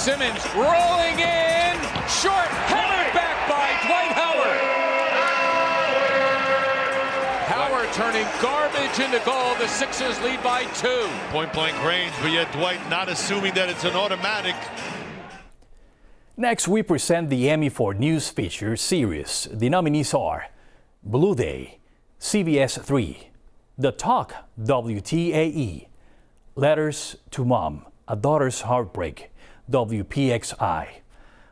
Simmons rolling in, short, hammered back by Dwight Howard. Howard turning garbage into goal. The Sixers lead by 2. Point-blank range, but yet Dwight not assuming that it's an automatic. Next, we present the Emmy for News Feature Series. The nominees are Blue Day, CBS 3, The Talk, WTAE, Letters to Mom, A Daughter's Heartbreak, WPXI,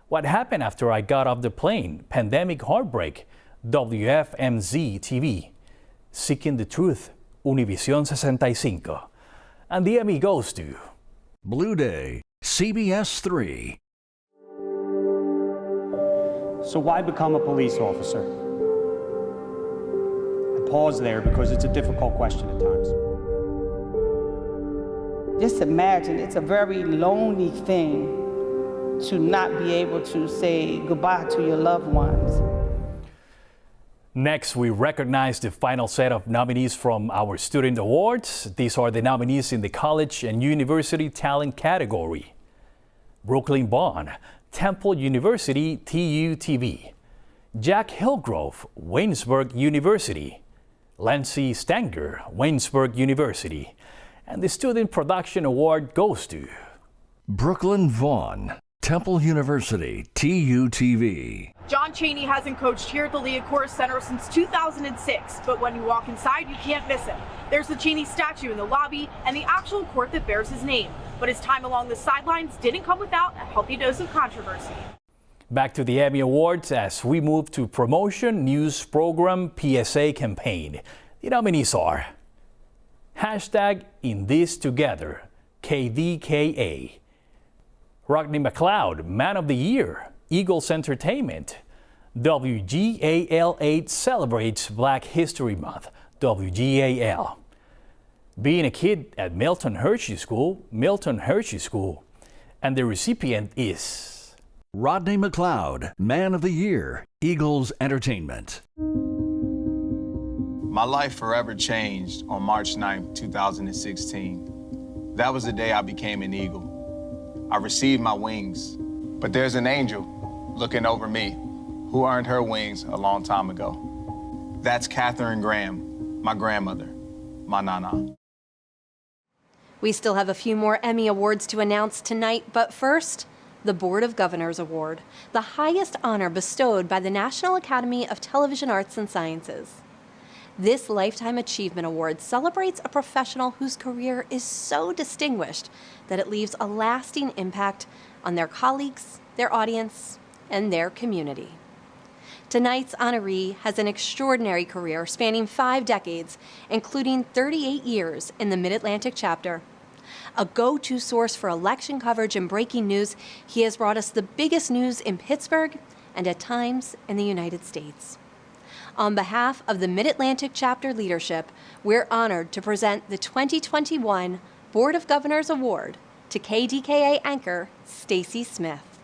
What Happened After I Got Off the Plane, Pandemic Heartbreak, WFMZ TV, Seeking the Truth, Univision 65. And the Emmy goes to Blue Day, CBS 3. So why become a police officer? I pause there because it's a difficult question at times. Just imagine, it's a very lonely thing to not be able to say goodbye to your loved ones. Next, we recognize the final set of nominees from our Student Awards. These are the nominees in the College and University Talent category. Brooklyn Bond, Temple University TU-TV. Jack Hillgrove, Waynesburg University. Lancy Stanger, Waynesburg University. And the Student Production Award goes to Brooklyn Vaughn, Temple University TU-TV. John Chaney hasn't coached here at the Liacouras Center since 2006, but when you walk inside, you can't miss him. There's the Chaney statue in the lobby and the actual court that bears his name. But his time along the sidelines didn't come without a healthy dose of controversy. Back to the Emmy Awards as we move to Promotion, News Program, PSA Campaign. The nominees are hashtag In This Together, KDKA. Rodney McLeod, Man of the Year, Eagles Entertainment. WGAL-8 celebrates Black History Month, WGAL. Being a kid at Milton Hershey School, and the recipient is Rodney McLeod, Man of the Year, Eagles Entertainment. My life forever changed on March 9th, 2016. That was the day I became an Eagle. I received my wings, but there's an angel looking over me who earned her wings a long time ago. That's Katharine Graham, my grandmother, my nana. We still have a few more Emmy Awards to announce tonight, but first, the Board of Governors Award, the highest honor bestowed by the National Academy of Television Arts and Sciences. This Lifetime Achievement Award celebrates a professional whose career is so distinguished that it leaves a lasting impact on their colleagues, their audience, and their community. Tonight's honoree has an extraordinary career spanning 5 decades, including 38 years in the Mid-Atlantic chapter. A go-to source for election coverage and breaking news, he has brought us the biggest news in Pittsburgh and at times in the United States. On behalf of the Mid-Atlantic chapter leadership, we're honored to present the 2021 Board of Governors Award to KDKA anchor Stacy Smith.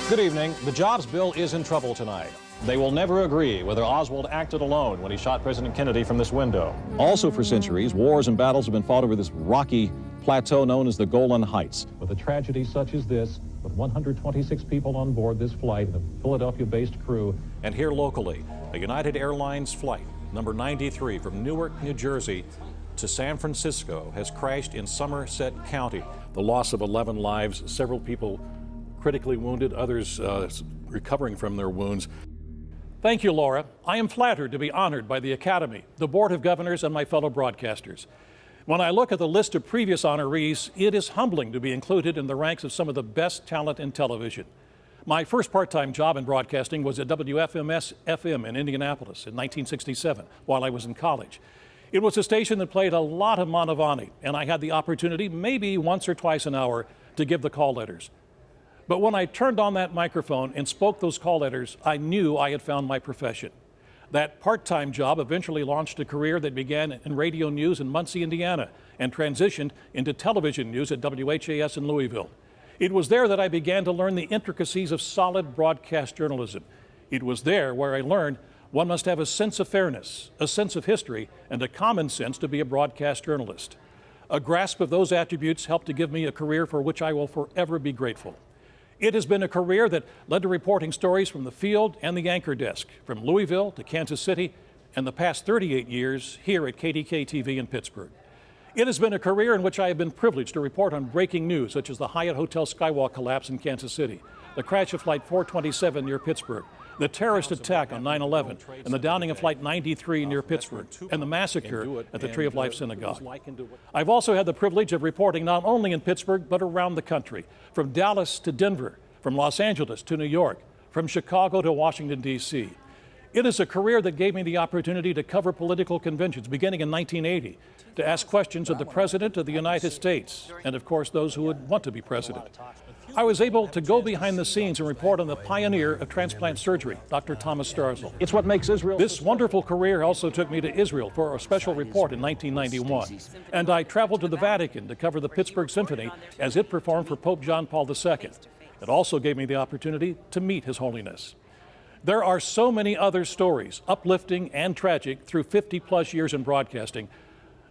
Good evening. The jobs bill is in trouble tonight. They will never agree whether Oswald acted alone when he shot President Kennedy from this window. Also for centuries, wars and battles have been fought over this rocky plateau known as the Golan Heights. With a tragedy such as this, with 126 people on board this flight, the Philadelphia-based crew, and here locally, a United Airlines flight, number 93 from Newark, New Jersey to San Francisco, has crashed in Somerset County. The loss of 11 lives, several people critically wounded, others recovering from their wounds. Thank you, Laura. I am flattered to be honored by the Academy, the Board of Governors, and my fellow broadcasters. When I look at the list of previous honorees, it is humbling to be included in the ranks of some of the best talent in television. My first part-time job in broadcasting was at WFMS-FM in Indianapolis in 1967 while I was in college. It was a station that played a lot of Mantovani, and I had the opportunity, maybe once or twice an hour, to give the call letters. But when I turned on that microphone and spoke those call letters, I knew I had found my profession. That part-time job eventually launched a career that began in radio news in Muncie, Indiana, and transitioned into television news at WHAS in Louisville. It was there that I began to learn the intricacies of solid broadcast journalism. It was there where I learned one must have a sense of fairness, a sense of history, and a common sense to be a broadcast journalist. A grasp of those attributes helped to give me a career for which I will forever be grateful. It has been a career that led to reporting stories from the field and the anchor desk, from Louisville to Kansas City, and the past 38 years here at KDK-TV in Pittsburgh. It has been a career in which I have been privileged to report on breaking news, such as the Hyatt Hotel Skywalk collapse in Kansas City, the crash of Flight 427 near Pittsburgh, the terrorist attack on 9/11, and the downing of Flight 93 near Pittsburgh, and the massacre at the Tree of Life Synagogue. I've also had the privilege of reporting not only in Pittsburgh, but around the country, from Dallas to Denver, from Los Angeles to New York, from Chicago to Washington, D.C. It is a career that gave me the opportunity to cover political conventions beginning in 1980, to ask questions of the President of the United States, and of course those who would want to be president. I was able to go behind the scenes and report on the pioneer of transplant surgery, Dr. Thomas Starzl. It's what makes Israel. This wonderful career also took me to Israel for a special report in 1991. And I traveled to the Vatican to cover the Pittsburgh Symphony as it performed for Pope John Paul II. It also gave me the opportunity to meet His Holiness. There are so many other stories, uplifting and tragic, through 50-plus years in broadcasting,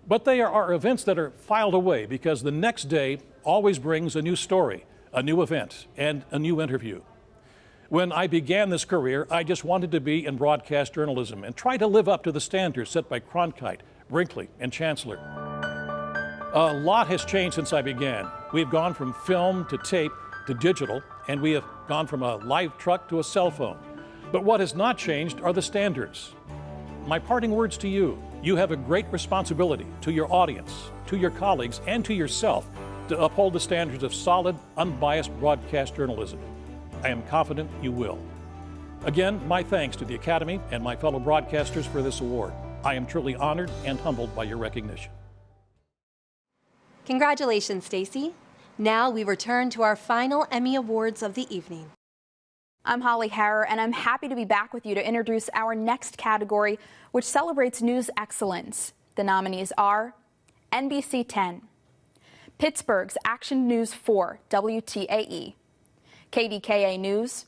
but they are events that are filed away because the next day always brings a new story, a new event, and a new interview. When I began this career, I just wanted to be in broadcast journalism and try to live up to the standards set by Cronkite, Brinkley, and Chancellor. A lot has changed since I began. We've gone from film to tape to digital, and we have gone from a live truck to a cell phone. But what has not changed are the standards. My parting words to you: you have a great responsibility to your audience, to your colleagues, and to yourself to uphold the standards of solid, unbiased broadcast journalism. I am confident you will. Again, my thanks to the Academy and my fellow broadcasters for this award. I am truly honored and humbled by your recognition. Congratulations, Stacy. Now we return to our final Emmy Awards of the evening. I'm Holly Harrer, and I'm happy to be back with you to introduce our next category, which celebrates news excellence. The nominees are NBC 10, Pittsburgh's Action News 4, WTAE, KDKA News,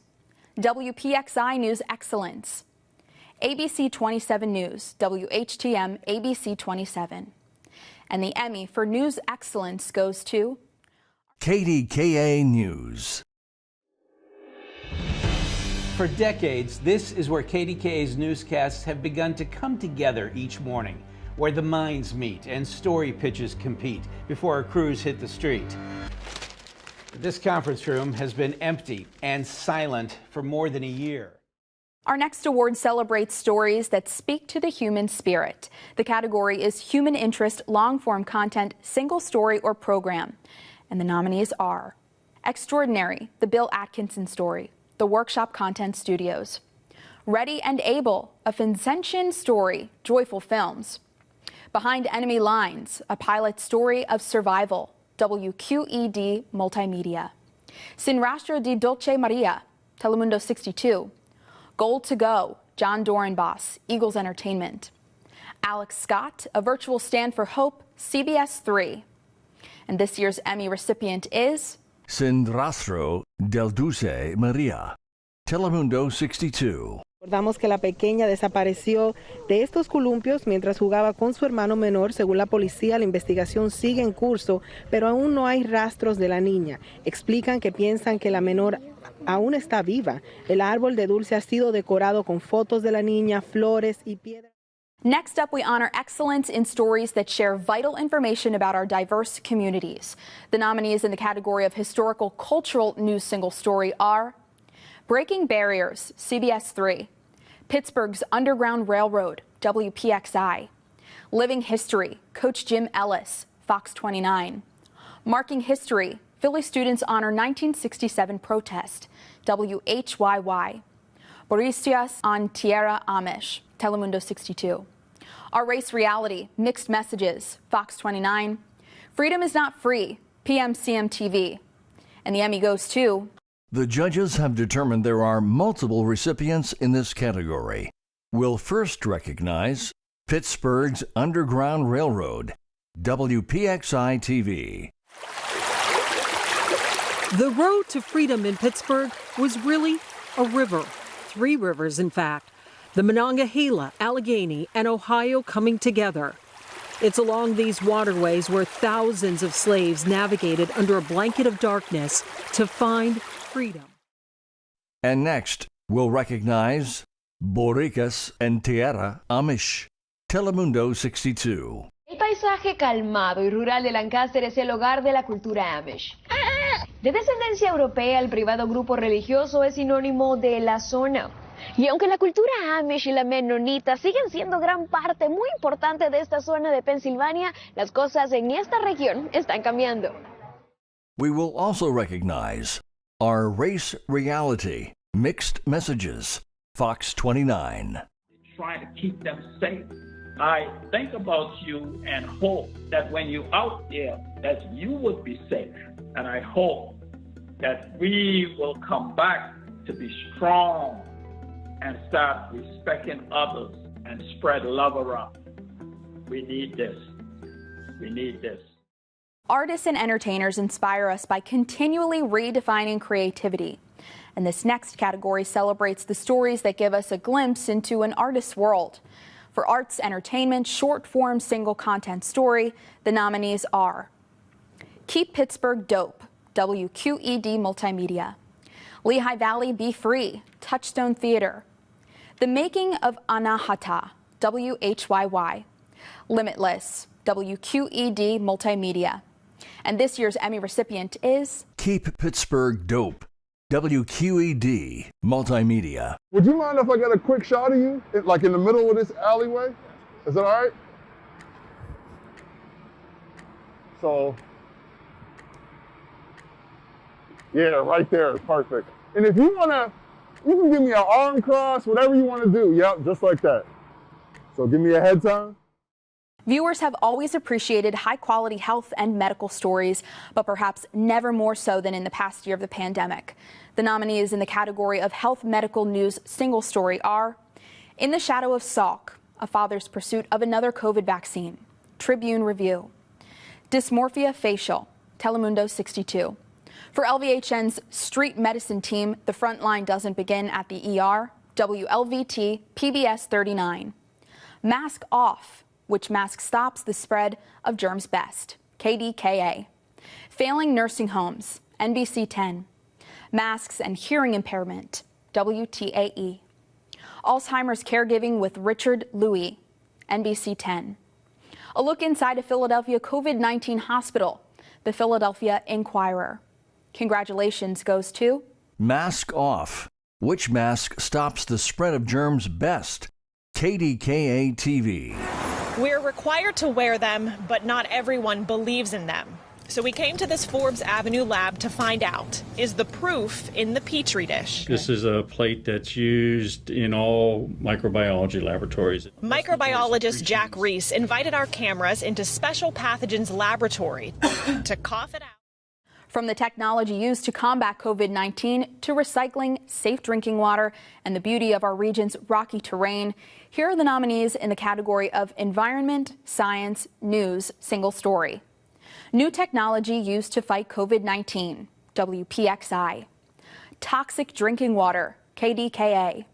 WPXI News Excellence, ABC 27 News, WHTM ABC 27. And the Emmy for News Excellence goes to KDKA News. For decades, this is where KDKA's newscasts have begun to come together each morning, where the minds meet and story pitches compete before our crews hit the street. This conference room has been empty and silent for more than a year. Our next award celebrates stories that speak to the human spirit. The category is Human Interest Long-Form Content, Single Story or Program. And the nominees are Extraordinary, the Bill Atkinson Story, the Workshop Content Studios, Ready and Able, a Vincentian story, Joyful Films, Behind Enemy Lines, a pilot story of survival, WQED Multimedia, Sin Rastro di Dolce Maria, Telemundo 62, Gold to Go, John Dorenbos, Eagles Entertainment, Alex Scott, A Virtual Stand for Hope, CBS 3. And this year's Emmy recipient is Sin Rastro del Dulce Maria, Telemundo 62. Recordamos que la pequeña desapareció de estos columpios mientras jugaba con su hermano menor. Según la policía, la investigación sigue en curso, pero aún no hay rastros de la niña. Explican que piensan que la menor aún está viva. El árbol de dulce ha sido decorado con fotos de la niña, flores y piedras. Next up, we honor excellence in stories that share vital information about our diverse communities. The nominees in the category of Historical Cultural News Single Story are Breaking Barriers, CBS 3, Pittsburgh's Underground Railroad, WPXI, Living History, Coach Jim Ellis, Fox 29, Marking History, Philly Students Honor 1967 Protest, WHYY, Boricias on Tierra Amish, Telemundo 62. Our Race Reality, Mixed Messages, Fox 29. Freedom is Not Free, PMCM TV. And the Emmy goes to... The judges have determined there are multiple recipients in this category. We'll first recognize Pittsburgh's Underground Railroad, WPXI TV. The road to freedom in Pittsburgh was really a river. 3 rivers, in fact. The Monongahela, Allegheny, and Ohio coming together. It's along these waterways where thousands of slaves navigated under a blanket of darkness to find freedom. And next, we'll recognize Boricas en Tierra Amish, Telemundo 62. El paisaje calmado y rural de Lancaster es el hogar de la cultura Amish. De descendencia europea, el privado grupo religioso es sinónimo de la zona. Y aunque la cultura Amish y la menonita siguen siendo gran parte muy importante de esta zona de Pensilvania, las cosas en esta región están cambiando. We will also recognize our race reality, mixed messages, Fox 29. Trying to keep them safe. I think about you and hope that when you're out there, that you would be safe. And I hope that we will come back to be strong and start respecting others and spread love around. We need this. We need this. Artists and entertainers inspire us by continually redefining creativity. And this next category celebrates the stories that give us a glimpse into an artist's world. For Arts Entertainment Short-Form Single Content Story, the nominees are Keep Pittsburgh Dope, WQED Multimedia; Lehigh Valley Be Free, Touchstone Theater; The Making of Anahata, WHYY; Limitless, WQED Multimedia. And this year's Emmy recipient is Keep Pittsburgh Dope, WQED Multimedia. Would you mind if I got a quick shot of you, like in the middle of this alleyway? Is that all right? So, yeah, right there is perfect. And if you wanna, you can give me an arm cross, whatever you wanna do. Yep, just like that. So give me a head turn. Viewers have always appreciated high-quality health and medical stories, but perhaps never more so than in the past year of the pandemic. The nominees in the category of Health Medical News Single Story are In the Shadow of Salk, a father's pursuit of another COVID vaccine, Tribune Review; Dysmorphia Facial, Telemundo 62. For LVHN's Street Medicine Team, The Frontline Doesn't Begin at the ER, WLVT PBS 39. Mask Off, Which Mask Stops the Spread of Germs Best, KDKA. Failing Nursing Homes, NBC 10. Masks and Hearing Impairment, WTAE. Alzheimer's Caregiving with Richard Louis, NBC 10. A look inside a Philadelphia COVID-19 hospital, the Philadelphia Inquirer. Congratulations goes to Mask Off, Which Mask Stops the Spread of Germs Best, KDKA TV. We're required to wear them, but not everyone believes in them. So we came to this Forbes Avenue lab to find out, is the proof in the Petri dish? This is a plate that's used in all microbiology laboratories. Microbiologist Jack Reese invited our cameras into Special Pathogens Laboratory to cough it out. From the technology used to combat COVID-19 to recycling, safe drinking water, and the beauty of our region's rocky terrain, here are the nominees in the category of Environment, Science, News, Single Story. New technology used to fight COVID-19, WPXI. Toxic drinking water, KDKA.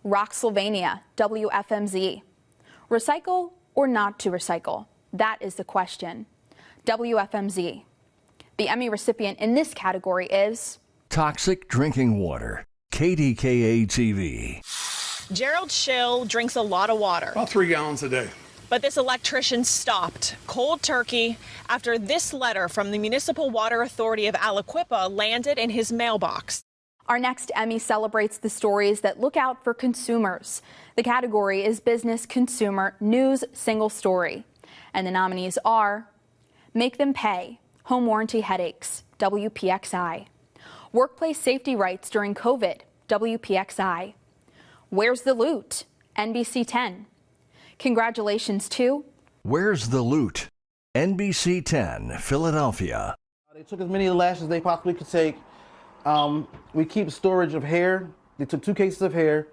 Roxylvania, WFMZ. Recycle or not to recycle? That is the question. WFMZ. The Emmy recipient in this category is Toxic Drinking Water, KDKA TV. Gerald Schill drinks a lot of water. About 3 gallons a day. But this electrician stopped cold turkey after this letter from the Municipal Water Authority of Aliquippa landed in his mailbox. Our next Emmy celebrates the stories that look out for consumers. The category is Business Consumer News Single Story. And the nominees are Make Them Pay, Home Warranty Headaches, WPXI. Workplace Safety Rights During COVID, WPXI. Where's the Loot, NBC 10. Congratulations to Where's the Loot, NBC 10, Philadelphia. They took as many lashes as they possibly could take. We keep storage of hair. They took 2 cases of hair.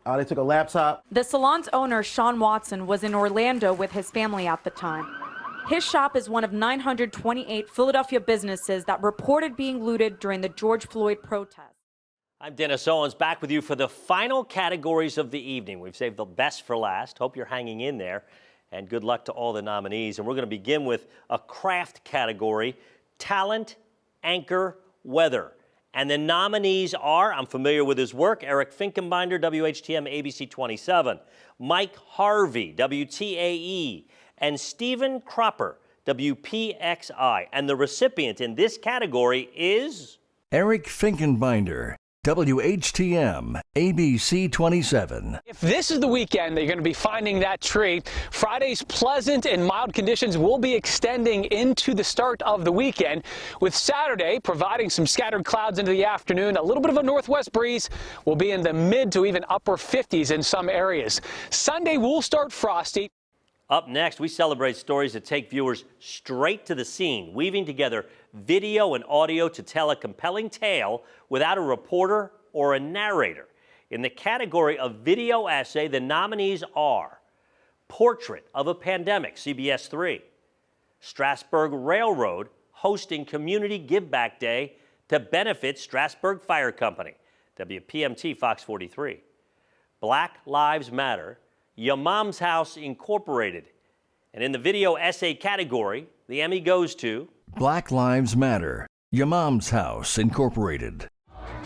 They took a laptop. The salon's owner, Sean Watson, was in Orlando with his family at the time. His shop is one of 928 Philadelphia businesses that reported being looted during the George Floyd protest. I'm Dennis Owens, back with you for the final categories of the evening. We've saved the best for last. Hope you're hanging in there. And good luck to all the nominees. And we're going to begin with a craft category, talent, anchor, weather. And the nominees are, I'm familiar with his work, Eric Finkenbinder, WHTM ABC 27, Mike Harvey, WTAE, and Stephen Cropper, WPXI. And the recipient in this category is Eric Finkenbinder, WHTM ABC 27. If this is the weekend that you're going to be finding that tree, Friday's pleasant and mild conditions will be extending into the start of the weekend, with Saturday providing some scattered clouds into the afternoon. A little bit of a northwest breeze will be in the mid to even upper 50s in some areas. Sunday will start frosty. Up next, we celebrate stories that take viewers straight to the scene, weaving together video and audio to tell a compelling tale without a reporter or a narrator. In the category of video essay, the nominees are Portrait of a Pandemic, CBS 3, Strasburg Railroad hosting Community Give Back Day to benefit Strasburg Fire Company, WPMT Fox 43, Black Lives Matter, Your Mom's House Incorporated. And in the video essay category, the Emmy goes to Black Lives Matter, Your Mom's House Incorporated.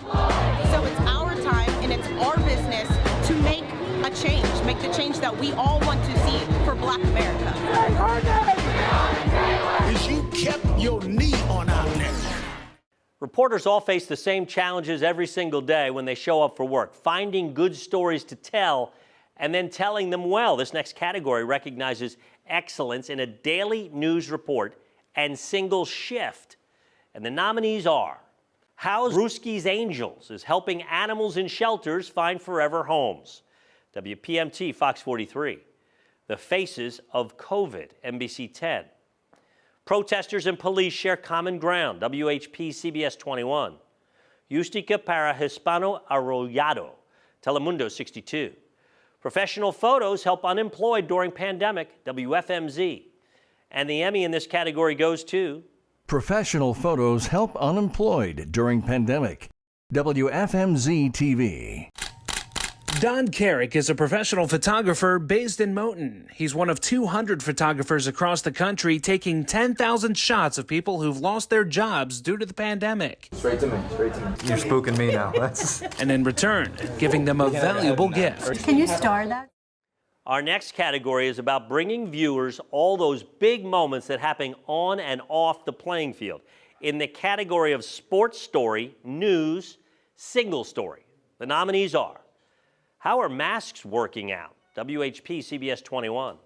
So it's our time and it's our business to make a change, make the change that we all want to see for Black America. Is you kept your knee on our neck. Reporters all face the same challenges every single day when they show up for work, finding good stories to tell and then telling them well. This next category recognizes excellence in a daily news report and single shift. And the nominees are How Brewski's Angels is helping animals in shelters find forever homes, WPMT Fox 43, The Faces of COVID, NBC 10. Protesters and police share common ground, WHP CBS 21. Justica para Hispano Arrollado, Telemundo 62. Professional photos help unemployed during pandemic, WFMZ. And the Emmy in this category goes to Professional Photos Help Unemployed During Pandemic, WFMZ TV. Don Carrick is a professional photographer based in Moton. He's one of 200 photographers across the country taking 10,000 shots of people who've lost their jobs due to the pandemic. Straight to me, straight to me. You're spooking me now. And in return, giving them a valuable gift. Can you star that? Our next category is about bringing viewers all those big moments that happen on and off the playing field. In the category of sports story, news, single story, the nominees are How are masks working out? WHP CBS 21.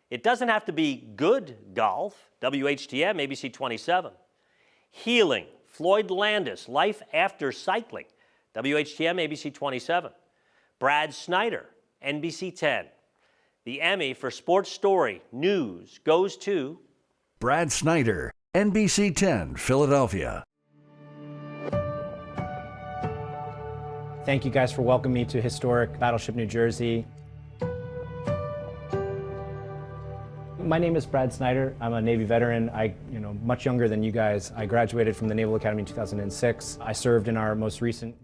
It doesn't have to be good golf, WHTM ABC 27. Healing, Floyd Landis, Life After Cycling, WHTM ABC 27. Brad Snyder, NBC 10. The Emmy for Sports Story News goes to Brad Snyder, NBC 10, Philadelphia. Thank you guys for welcoming me to historic Battleship, New Jersey. My name is Brad Snyder. I'm a Navy veteran. Much younger than you guys. I graduated from the Naval Academy in 2006. I served in our most recent.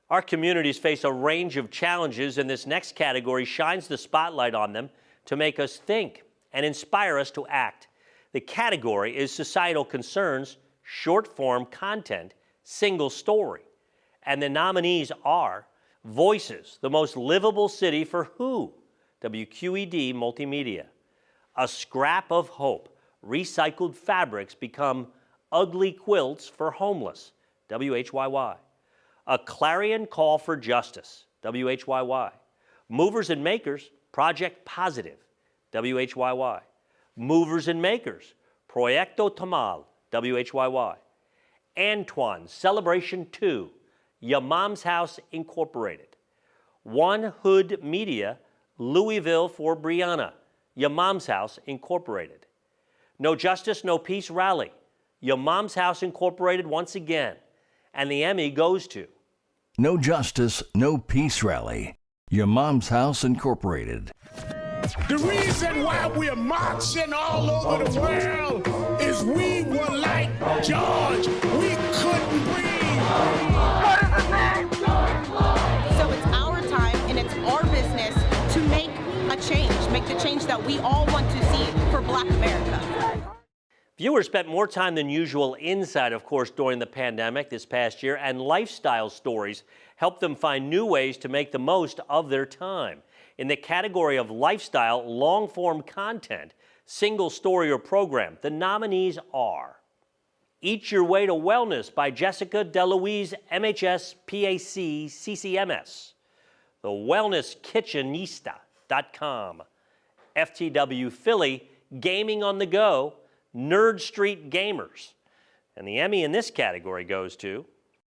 Our communities face a range of challenges, and this next category shines the spotlight on them to make us think and inspire us to act. The category is Societal Concerns, Short-Form Content, Single Story. And the nominees are Voices, the most livable city for who? WQED Multimedia. A Scrap of Hope, recycled fabrics become ugly quilts for homeless, WHYY. A Clarion Call for Justice, WHYY. Movers and Makers, Project Positive, WHYY. Movers and Makers, Proyecto Tamal, WHYY. Antoine, Celebration 2, Your Mom's House Incorporated. One Hood Media, Louisville for Brianna, Your Mom's House Incorporated. No Justice, No Peace Rally, Your Mom's House Incorporated once again. And the Emmy goes to No Justice, No Peace Rally, Your Mom's House Incorporated. The reason why we're marching all over the world is we were like George. We couldn't breathe. What is his name? So it's our time and it's our business to make a change, make the change that we all want to see for Black America. Viewers spent more time than usual inside, of course, during the pandemic this past year, and lifestyle stories helped them find new ways to make the most of their time. In the category of lifestyle, long-form content, single story or program, the nominees are Eat Your Way to Wellness by Jessica DeLuise, MHS, PAC, CCMS, The WellnessKitchenista.com, FTW Philly, Gaming on the Go, Nerd Street Gamers. And the Emmy in this category goes to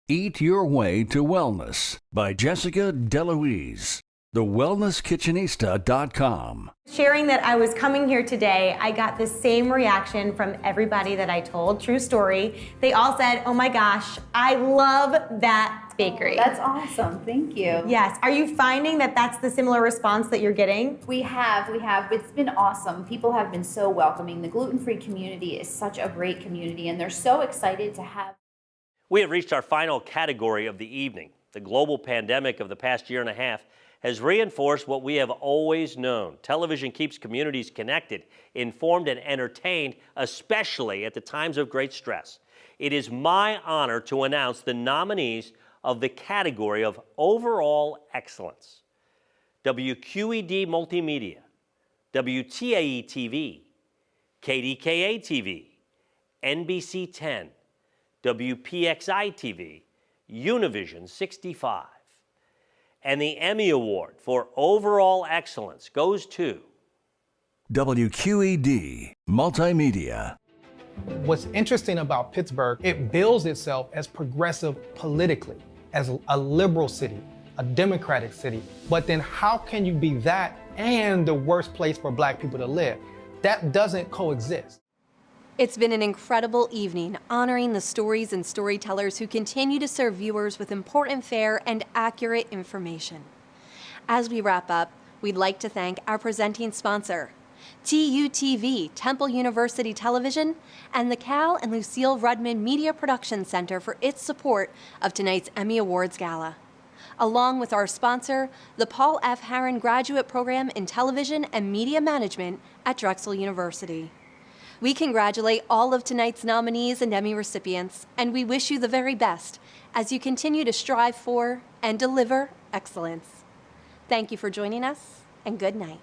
Eat Your Way to Wellness by Jessica DeLuise, TheWellnessKitchenista.com. Sharing that I was coming here today, I got the same reaction from everybody that I told. True story. They all said, oh my gosh, I love that bakery. That's awesome. Thank you. Yes. Are you finding that that's the similar response that you're getting? We have. It's been awesome. People have been so welcoming. The gluten-free community is such a great community, and they're so excited to have. We have reached our final category of the evening. The global pandemic of the past year and a half has reinforced what we have always known. Television keeps communities connected, informed, and entertained, especially at the times of great stress. It is my honor to announce the nominees of the category of Overall Excellence. WQED Multimedia, WTAE TV, KDKA TV, NBC 10, WPXI TV, Univision 65. And the Emmy Award for Overall Excellence goes to WQED Multimedia. What's interesting about Pittsburgh, it bills itself as progressive politically, as a liberal city, a democratic city. But then how can you be that and the worst place for Black people to live? That doesn't coexist. It's been an incredible evening honoring the stories and storytellers who continue to serve viewers with important, fair, and accurate information. As we wrap up, we'd like to thank our presenting sponsor, TUTV, Temple University Television, and the Cal and Lucille Rudman Media Production Center for its support of tonight's Emmy Awards Gala. Along with our sponsor, the Paul F. Harron Graduate Program in Television and Media Management at Drexel University. We congratulate all of tonight's nominees and Emmy recipients, and we wish you the very best as you continue to strive for and deliver excellence. Thank you for joining us, and good night.